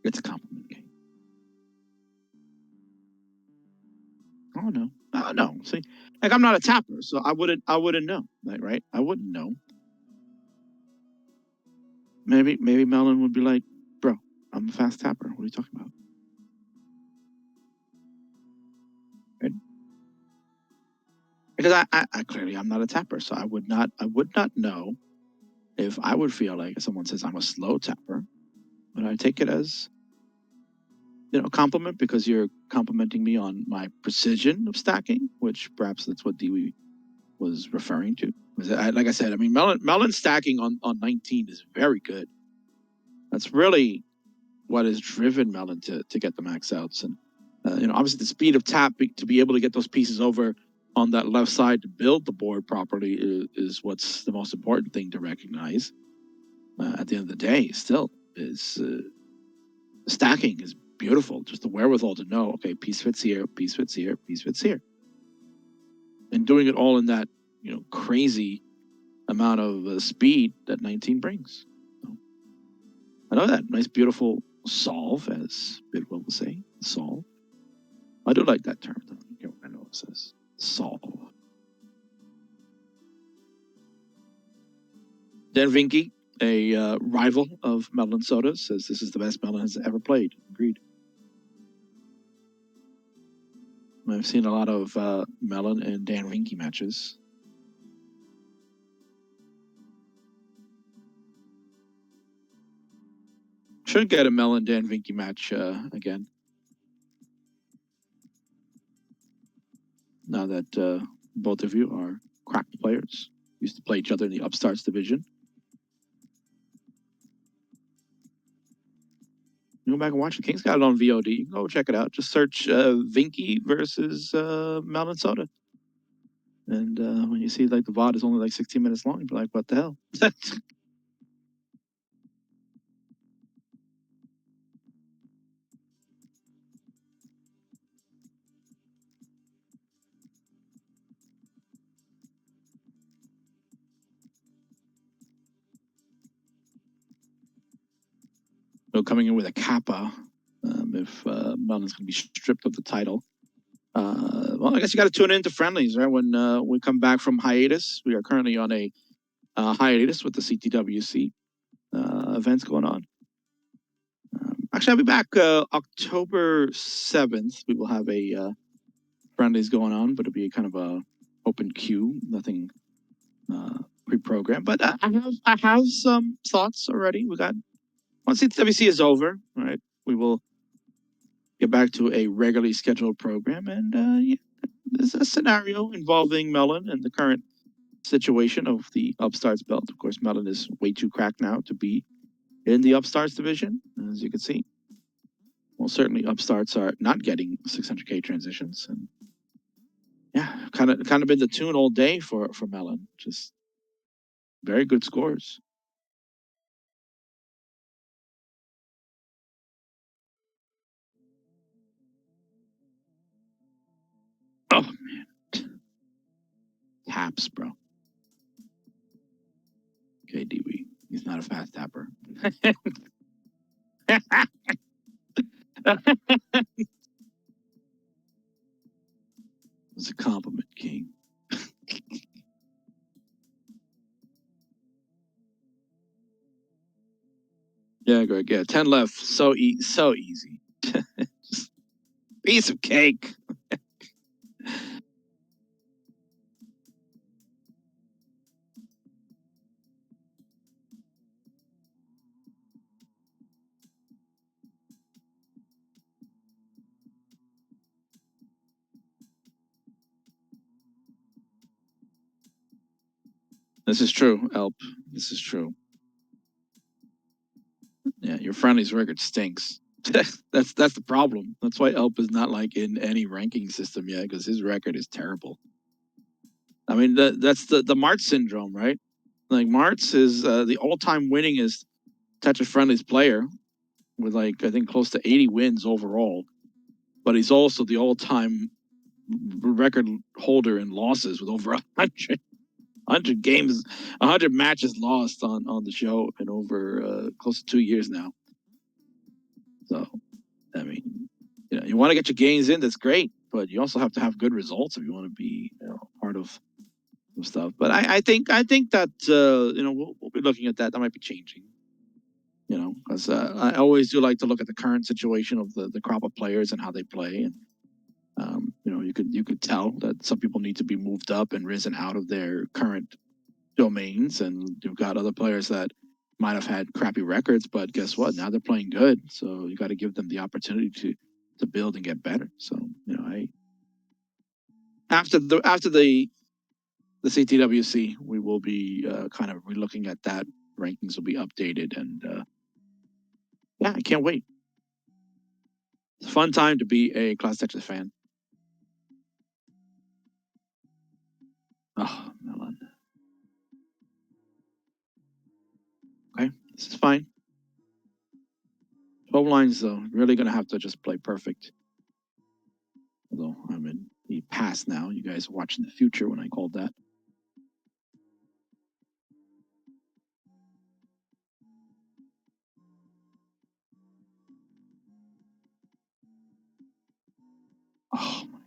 It's a compliment game. Oh no. No. See, like I'm not a tapper, so I wouldn't know. Like, right? I wouldn't know. Maybe Mellon would be like, bro, I'm a fast tapper. What are you talking about? Right? Because I clearly I'm not a tapper, so I would not know if I would feel like if someone says I'm a slow tapper, but I take it as compliment because you're complimenting me on my precision of stacking, which perhaps that's what Dewey was referring to. Like I said, I mean, Mellon stacking on 19 is very good. That's really what has driven Mellon to get the max outs. And, obviously the speed of tap to be able to get those pieces over on that left side to build the board properly is what's the most important thing to recognize. At the end of the day, still, is stacking is beautiful. Just the wherewithal to know, okay, piece fits here, piece fits here, piece fits here. And doing it all in that, crazy amount of speed that 19 brings. So, I know that nice, beautiful solve, as Bidwell will say, solve. I do like that term, though. I know it says solve. Dan Vinky, a rival of Mellon Soda, says this is the best Mellon has ever played. Agreed. I've seen a lot of Mellon and Dan Vinky matches. Should get a Mellon Dan Vinky match again. Now that both of you are cracked players, used to play each other in the Upstarts division. You go back and watch. The King's got it on VOD. Go check it out. Just search Vinky versus Mellon Soda. And when you see like the VOD is only like 16 minutes long, you'll be like, what the hell? So coming in with a kappa, if Mellon's going to be stripped of the title. Well, I guess you got to tune into friendlies, right? When we come back from hiatus, we are currently on a hiatus with the CTWC events going on. Actually, I'll be back October 7th. We will have a friendlies going on, but it'll be kind of a open queue, nothing pre-programmed. But I have some thoughts already. We got once CTWC is over, right? We will get back to a regularly scheduled program, and yeah, there's a scenario involving Melon and the current situation of the Upstarts belt. Of course, Melon is way too cracked now to be in the Upstarts division, as you can see. Well, certainly Upstarts are not getting 600K transitions, and yeah, kind of been the tune all day for Melon. Just very good scores. Oh man, taps, bro. Okay, DB, he's not a fast tapper. It's a compliment, King. Yeah, Greg. Yeah, 10 left. So easy. Just piece of cake. This is true, Elp. This is true. Yeah, your friendly's record stinks. that's the problem. That's why Elp is not like in any ranking system yet, because his record is terrible. I mean, that's the Martz syndrome, right? Like Martz is the all-time winningest Tetris Friendlies player with like I think close to 80 wins overall, but he's also the all-time record holder in losses with over 100 games, 100 matches lost on the show in over close to 2 years now. So, I mean, you want to get your gains in, that's great, but you also have to have good results if you want to be part of stuff. But I think that we'll be looking at that. That might be changing. Because I always do like to look at the current situation of the crop of players and how they play, and you could tell that some people need to be moved up and risen out of their current domains, and you've got other players that might have had crappy records, but guess what? Now they're playing good, so you got to give them the opportunity to build and get better. So I after the CTWC, we will be kind of relooking at that. Rankings will be updated, and yeah, I can't wait. It's a fun time to be a Classic Tetris fan. Oh, Melon. Okay, this is fine. 12 lines, though. Really going to have to just play perfect. Although I'm in the past now. You guys are watching the future when I called that. Oh, my.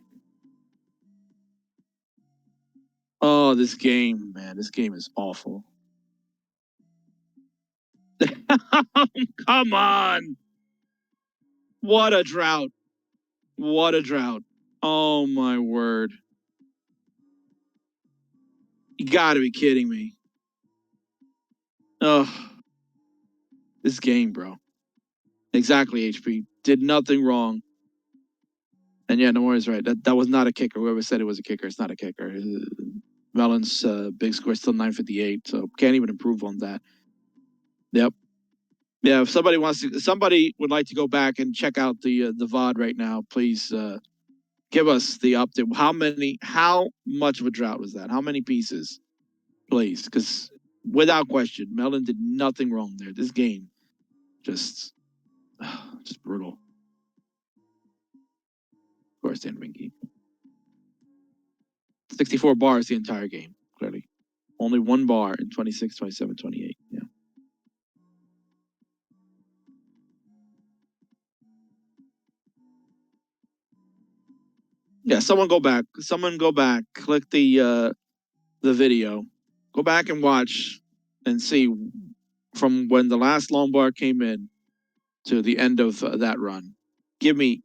Oh, this game, man. This game is awful. Come on. What a drought. What a drought. Oh, my word. You got to be kidding me. Oh, this game, bro. Exactly, HP. Did nothing wrong. And yeah, Nomori's right. That was not a kicker. Whoever said it was a kicker, it's not a kicker. Melon's big score is still 958, so can't even improve on that. Yep. Yeah, if somebody would like to go back and check out the VOD right now, please give us the update. How much of a drought was that? How many pieces, please? Because without question, Melon did nothing wrong there. This game, just brutal. Of course, Dan Winky. 64 bars the entire game, clearly. Only one bar in 26, 27, 28. Yeah. Yeah, someone go back. Someone go back. Click the video. Go back and watch and see from when the last long bar came in to the end of that run. Give me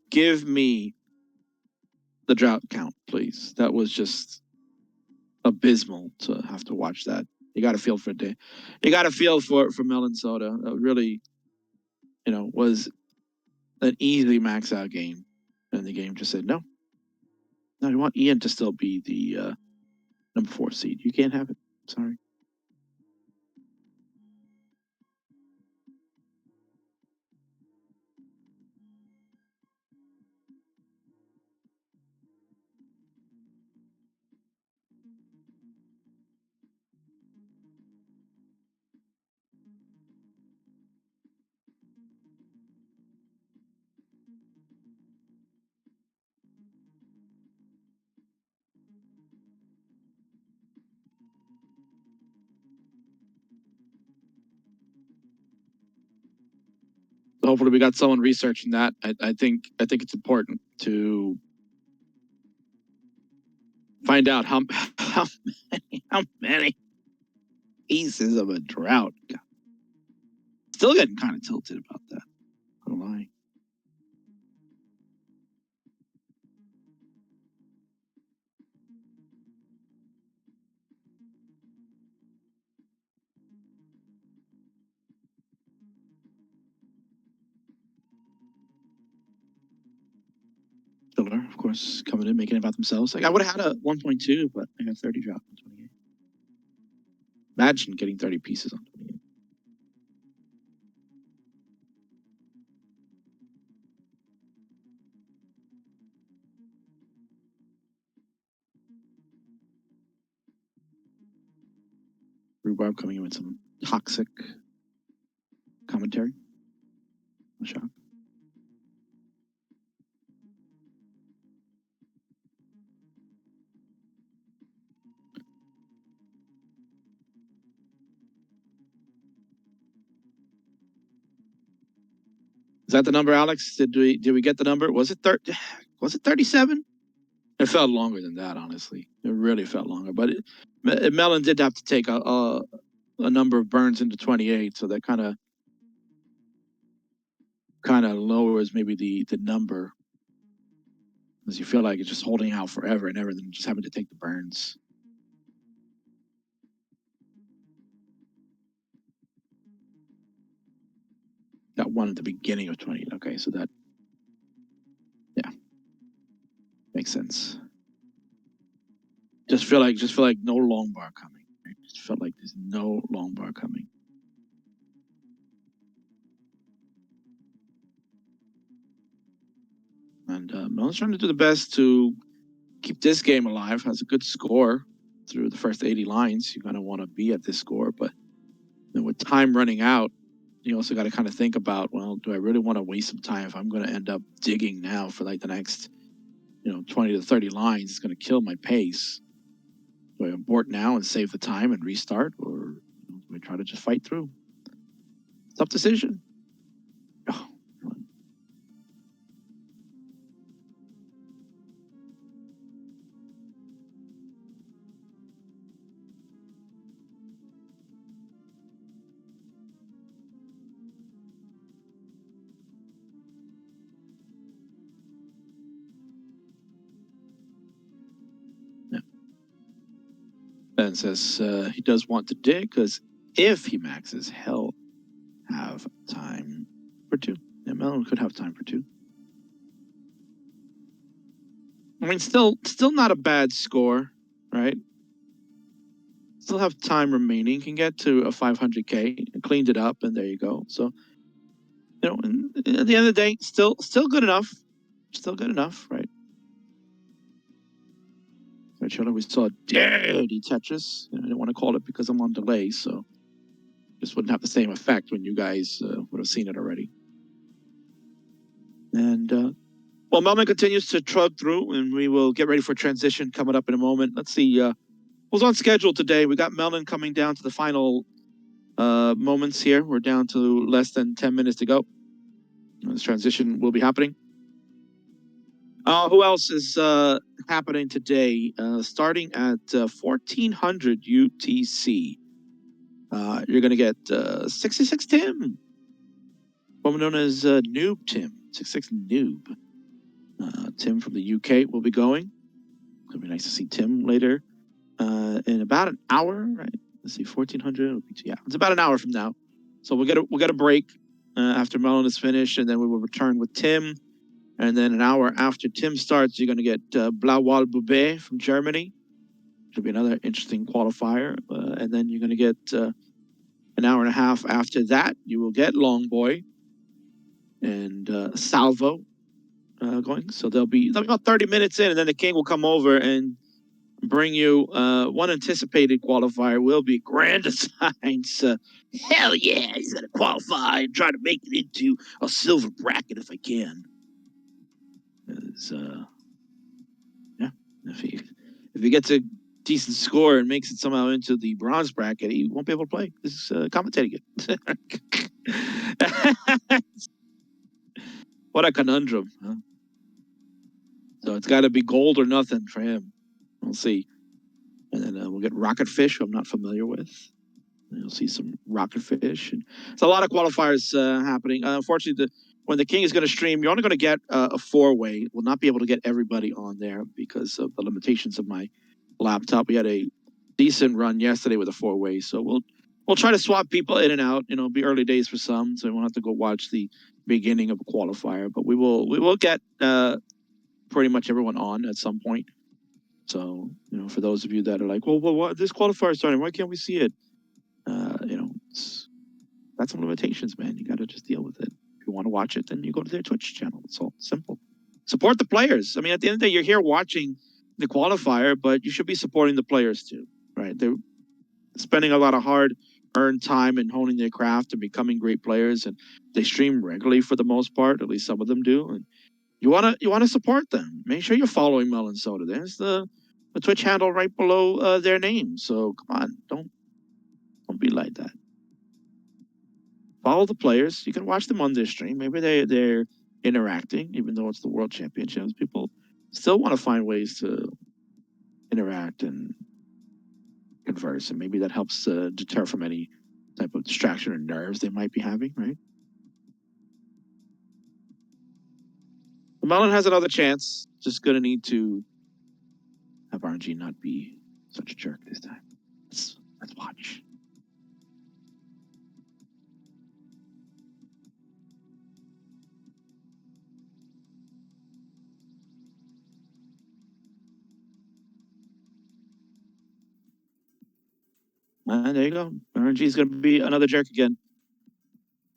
the drought count, please. That was just abysmal to have to watch that. You got to feel for day. You got to feel for Melon Soda. It really, was an easy max out game, and the game just said no. No, you want Ian to still be the number 4 seed. You can't have it. Sorry. So hopefully, we got someone researching that. I think it's important to find out how many pieces of a drought. Still getting kind of tilted about that. I don't lie. Chiller, of course, coming in, making it about themselves. Like, I would have had a 1.2, but I got 30 drop on 28. Imagine getting 30 pieces on 28. Rhubarb coming in with some toxic commentary. No shock. Is that the number, Alex? Did we get the number? Was it 37? It felt longer than that, honestly. It really felt longer. But Mellon did have to take a number of burns into 28, so that kind of lowers maybe the number, because you feel like it's just holding out forever and everything, just having to take the burns. That one at the beginning of 28. Okay, so that, yeah, makes sense. Just feel like no long bar coming. Right? Just felt like there's no long bar coming. And Mellon's trying to do the best to keep this game alive. Has a good score through the first 80 lines. You kind of want to be at this score, but then with time running out, you also got to kind of think about, well, do I really want to waste some time if I'm going to end up digging now for like the next, 20 to 30 lines? It's going to kill my pace. Do I abort now and save the time and restart, or do I try to just fight through? Tough decision. Oh, yeah. Ben says he does want to dig because if he maxes, he'll have time for 2. Yeah, Mellon could have time for 2. I mean, still not a bad score, right? Still have time remaining. Can get to a 500K. Cleaned it up, and there you go. So, at the end of the day, still good enough. Still good enough, right? Right, we saw dirty Tetris. I didn't want to call it because I'm on delay, so just wouldn't have the same effect when you guys would have seen it already. And well, Melman continues to trudge through, and we will get ready for transition coming up in a moment. Let's see who's on schedule today. We got Melman coming down to the final moments here. We're down to less than 10 minutes to go. This transition will be happening. Who else is happening today? Starting at 1400 UTC. You're going to get 66 Tim, formerly known as Noob Tim, 66 Noob. Tim from the UK will be going. It'll be nice to see Tim later in about an hour, right? Let's see, 1400. Yeah, it's about an hour from now. So we'll get a break after Melon is finished, and then we will return with Tim. And then an hour after Tim starts, you're going to get Blauwal Boubet from Germany. It'll be another interesting qualifier. And then you're going to get an hour and a half after that, you will get Long Boy and Salvo going. So they'll be about 30 minutes in, and then the King will come over and bring you one anticipated qualifier will be Grand Designs. Hell yeah, he's going to qualify and try to make it into a silver bracket if I can. Yeah, if he gets a decent score and makes it somehow into the bronze bracket, he won't be able to play. This is commentating it. What a conundrum, huh? So it's got to be gold or nothing for him. We'll see. And then we'll get Rocketfish, who I'm not familiar with. And you'll see some Rocketfish. And it's a lot of qualifiers happening. Unfortunately, when the King is going to stream, you're only going to get a four-way. We'll not be able to get everybody on there because of the limitations of my laptop. We had a decent run yesterday with a four-way, so we'll try to swap people in and out. It'll be early days for some, so we won't have to go watch the beginning of a qualifier. But we will get pretty much everyone on at some point. So for those of you that are like, well, what this qualifier is starting, why can't we see it? It's got some limitations, man. You got to just deal with it. If you want to watch it, then you go to their Twitch channel. It's all simple. Support the players. I mean, at the end of the day, you're here watching the qualifier, but you should be supporting the players too, right? They're spending a lot of hard-earned time in honing their craft and becoming great players, and they stream regularly for the most part. At least some of them do, and you wanna support them. Make sure you're following Melon Soda. There's the Twitch handle right below their name. So come on, don't be like that. Follow the players. You can watch them on their stream. Maybe they're interacting, even though it's the World Championships. People still want to find ways to interact and converse, and maybe that helps deter from any type of distraction or nerves they might be having, right? Melon has another chance. Just gonna need to have RNG not be such a jerk this time. Let's watch. There you go. RNG is going to be another jerk again.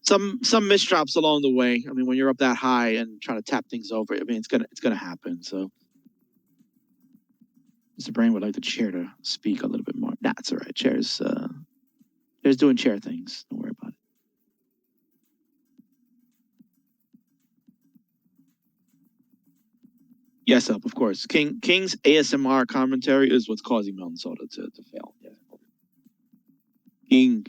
Some misdrops along the way. I mean, when you're up that high and trying to tap things over, I mean, it's gonna happen. So, Mr. Brain would like the chair to speak a little bit more. Nah, it's all right. Chair's doing chair things. Don't worry about it. Yes, of course. King's ASMR commentary is what's causing Melon Soda to fail. Yeah. King,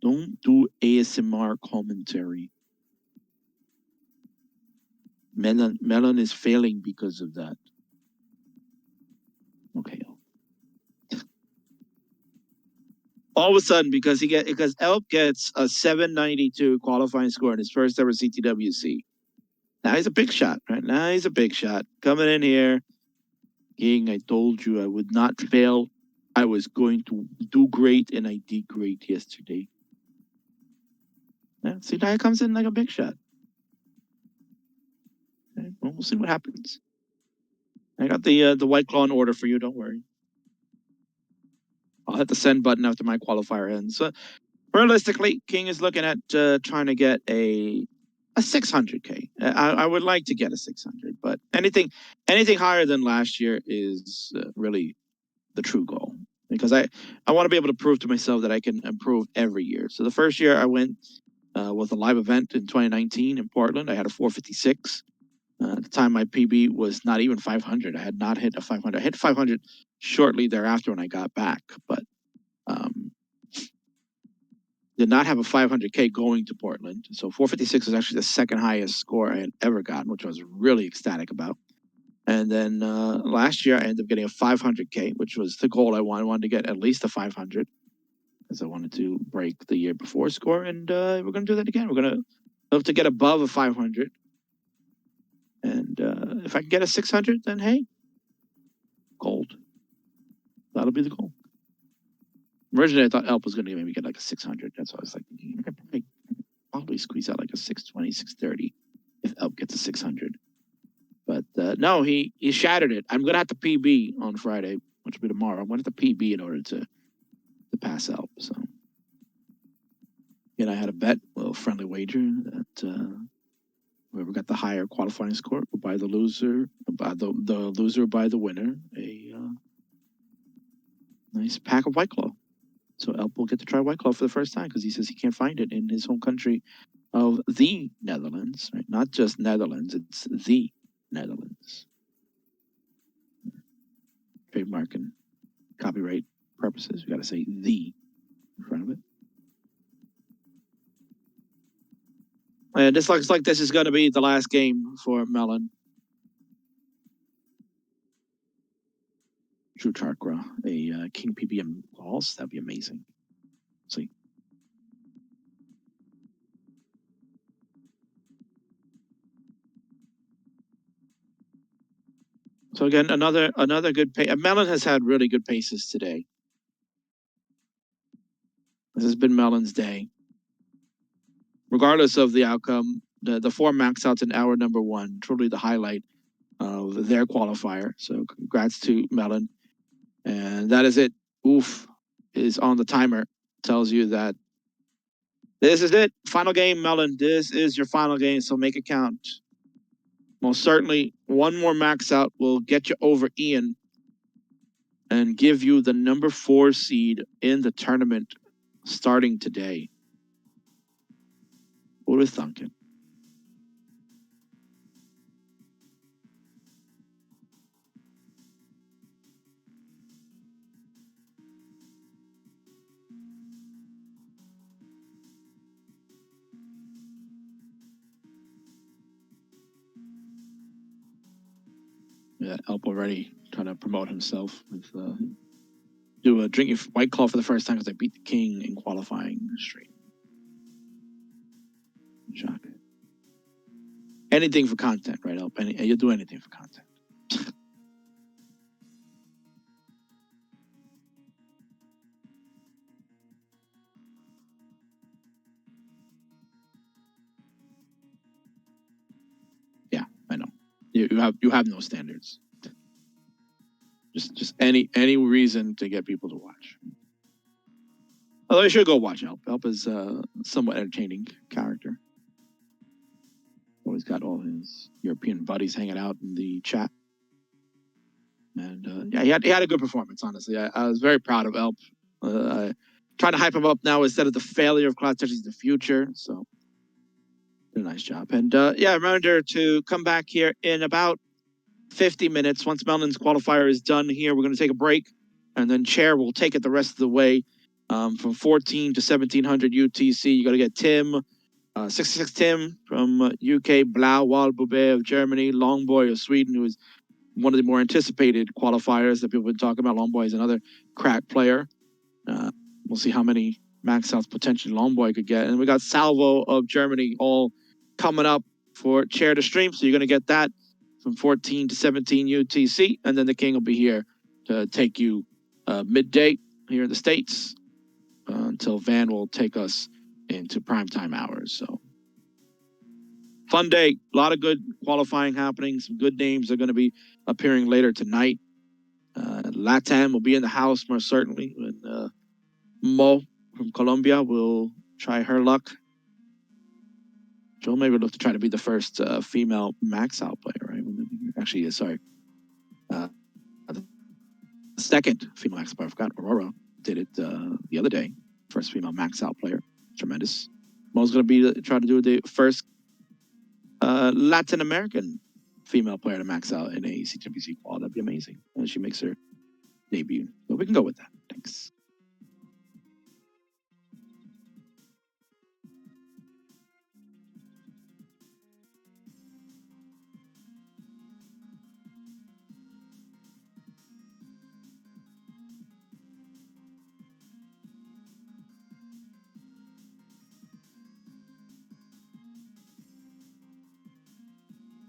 don't do ASMR commentary. Melon is failing because of that. Okay. All of a sudden, because Elp gets a 792 qualifying score in his first ever CTWC. Now he's a big shot, right? Now he's a big shot. Coming in here. King, I told you I would not fail. I was going to do great, and I did great yesterday. Yeah, see, now he comes in like a big shot. Okay, well, we'll see what happens. I got the White Claw in order for you. Don't worry. I'll hit the send button after my qualifier ends. Realistically, King is looking at trying to get a 600K. I would like to get a 600, but anything higher than last year is really the true goal, because I want to be able to prove to myself that I can improve every year. So the first year I went with a live event in 2019 in Portland. I had a 456. At the time, my PB was not even 500. I had not hit a 500. I hit 500 shortly thereafter when I got back, but did not have a 500K going to Portland. So 456 is actually the second highest score I had ever gotten, which I was really ecstatic about. And then last year, I ended up getting a 500K, which was the goal I wanted. I wanted to get at least a 500 because I wanted to break the year before score. And we're going to do that again. We're going to look to get above a 500. And if I can get a 600, then hey, gold. That'll be the goal. Originally, I thought Elp was going to maybe get like a 600. That's why I was like, I could probably squeeze out like a 620, 630 if Elp gets a 600. But no, he shattered it. I'm going to have to PB on Friday, which will be tomorrow. I'm going to have to PB in order to pass Elp. So, and I had a bet, a little friendly wager that whoever got the higher qualifying score will buy the loser, buy the loser by the winner a nice pack of White Claw. So Elp will get to try White Claw for the first time because he says he can't find it in his home country of the Netherlands, right? Not just Netherlands, it's the Netherlands. Trademark and copyright purposes, we got to say the in front of it. And this looks like this is going to be the last game for Melon. True Chakra, a King PBM calls. That'd be amazing. See. So again, another good pace. Melon has had really good paces today. This has been Melon's day. Regardless of the outcome, the 4 max outs in hour number 1, truly the highlight of their qualifier. So congrats to Melon. And that is it. Oof is on the timer. Tells you that this is it. Final game, Melon. This is your final game, so make it count. Most certainly, one more max out will get you over Ian and give you the number 4 seed in the tournament starting today. Who was thinking? Yeah, Elp already trying to promote himself with do a drinking White Claw for the first time because I beat the King in qualifying stream. Shock. Anything for content, right, Elp? You'll do anything for content. Yeah, I know. You have no standards. Just any reason to get people to watch. Although you should go watch Elp. Elp is a somewhat entertaining character. Always got all his European buddies hanging out in the chat. And yeah, he had a good performance, honestly. I was very proud of Elp. Trying to hype him up now instead of the failure of Classic Tetris the future. So, did a nice job. And yeah, remember to come back here in about 50 minutes. Once Melon's qualifier is done here, we're going to take a break. And then Chair will take it the rest of the way from 14 to 1700 UTC. You got to get Tim, 66 Tim from UK, Blau Walbube of Germany, Longboy of Sweden, who is one of the more anticipated qualifiers that people have been talking about. Longboy is another crack player. We'll see how many max outs potentially Longboy could get. And we got Salvo of Germany all coming up for Chair to stream. So you're going to get that from 14 to 17 UTC. And then the King will be here to take you midday here in the States until Van will take us into primetime hours. So fun day. A lot of good qualifying happening. Some good names are going to be appearing later tonight. Latam will be in the house most certainly. And Mo from Colombia will try her luck. Joel may look to try to be the first female max out player, right? Actually, sorry. The second female max player. I forgot. Aurora did it the other day. First female max out player. Tremendous. Mo's going to be trying to do the first Latin American female player to max out in a CTWC qual. That'd be amazing. And she makes her debut. So we can go with that. Thanks.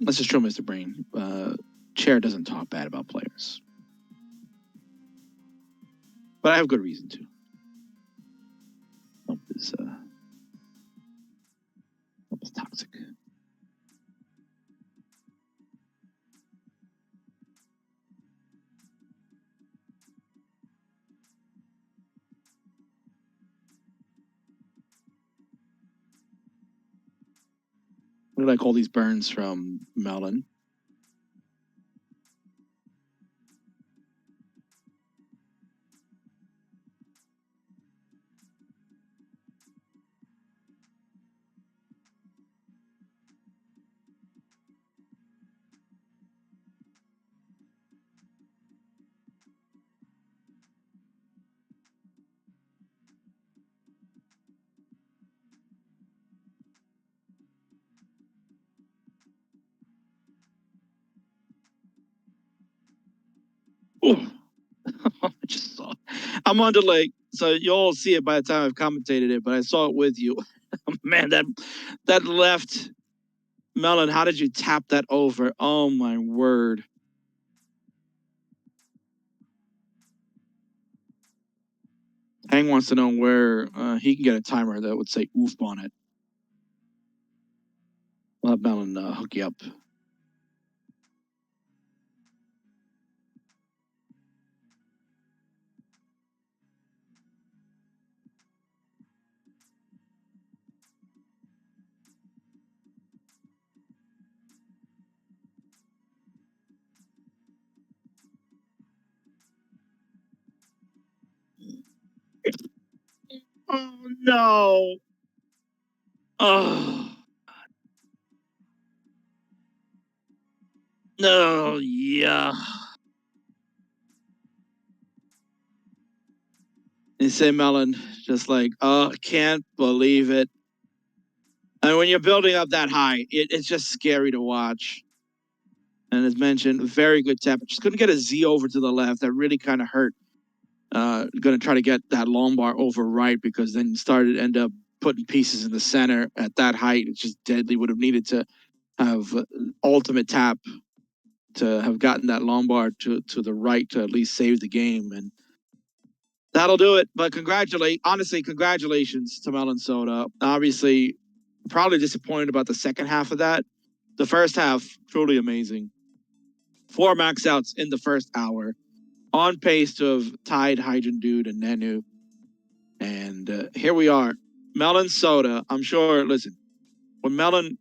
This is true, Mr. Brain. Chair doesn't talk bad about players. But I have good reason to. Hope is toxic. We like all these burns from Melon. Oh, I just saw. I'm on delay, so you'll see it by the time I've commentated it. But I saw it with you. Man, that left Melon. How did you tap that over? Oh my word! Hang wants to know where he can get a timer that would say "oof" on it. We'll have Melon hook you up. Oh no! Oh no! Yeah. And say Melon, just like, oh, can't believe it. And when you're building up that high, it's just scary to watch. And as mentioned, very good tap. Just couldn't get a Z over to the left. That really kind of hurt. Going to try to get that long bar over right because then you started end up putting pieces in the center at that height. It's just deadly. Would have needed to have ultimate tap to have gotten that long bar to the right to at least save the game. And that'll do it. But honestly, congratulations to Melon Soda. Obviously, probably disappointed about the second half of that. The first half, truly amazing. 4 max outs in the first hour. On pace to have tied Hydrogen Dude and Nenu. And here we are. Melon Soda, I'm sure, listen, when Melon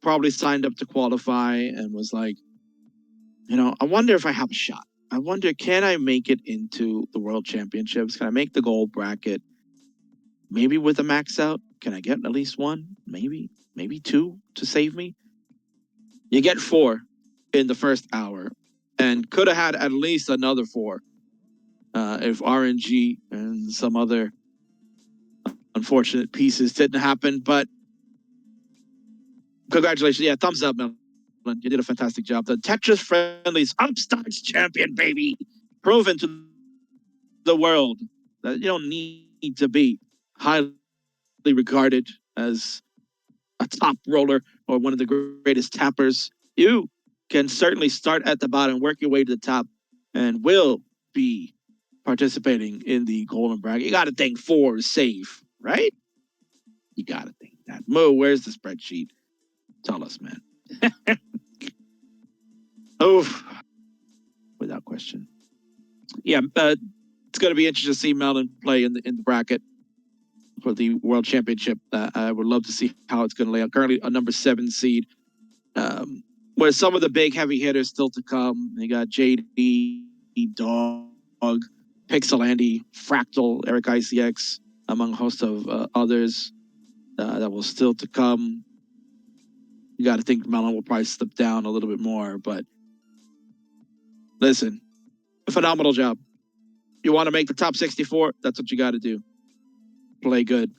probably signed up to qualify and was like, I wonder if I have a shot. I wonder, can I make it into the World Championships? Can I make the gold bracket? Maybe with a max out? Can I get at least one? Maybe 2 to save me? You get 4 in the first hour and could have had at least another 4 if RNG and some other unfortunate pieces didn't happen. But congratulations. Yeah, thumbs up, Melon. You did a fantastic job. The Tetris Friendly's Upstarts champion, baby. Proven to the world that you don't need to be highly regarded as a top roller or one of the greatest tappers. You can certainly start at the bottom, work your way to the top, and will be participating in the golden bracket. You got to think 4 is safe, right? You got to think that. Mo, where's the spreadsheet? Tell us, man. Oh, without question. Yeah, it's going to be interesting to see Melon play in the bracket for the World Championship. I would love to see how it's going to lay out. Currently a number 7 seed. Where some of the big heavy hitters still to come. You got JD, Dog, Pixel Andy, Fractal, Eric ICX, among a host of others that will still to come. You got to think Melon will probably slip down a little bit more, but listen, phenomenal job. You want to make the top 64? That's what you got to do. Play good.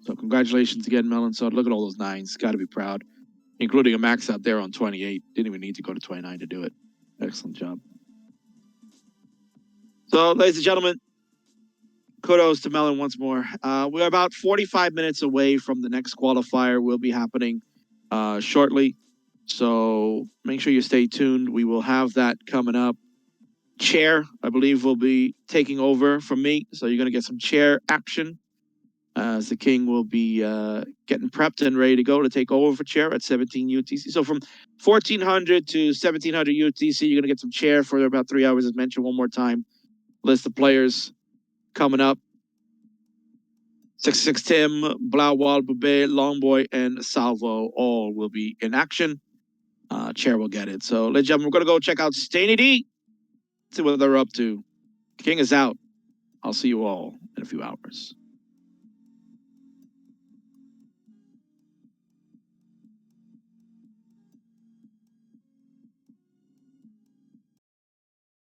So congratulations again, Melon. So look at all those 9s. Got to be proud, including a max out there on 28. Didn't even need to go to 29 to do it. Excellent job. So, ladies and gentlemen, kudos to Melon once more. We're about 45 minutes away from the next qualifier. Will be happening shortly. So make sure you stay tuned. We will have that coming up. Chair, I believe, will be taking over from me. So you're going to get some chair action as the king will be getting prepped and ready to go to take over for chair at 17 UTC. So from 1400 to 1700 UTC, you're going to get some chair for about 3 hours, as mentioned one more time. List of players coming up. 66 Tim, Blauwald, Bube, Longboy, and Salvo all will be in action. Chair will get it. So, ladies and gentlemen, we're going to go check out Stainy D, see what they're up to. King is out. I'll see you all in a few hours.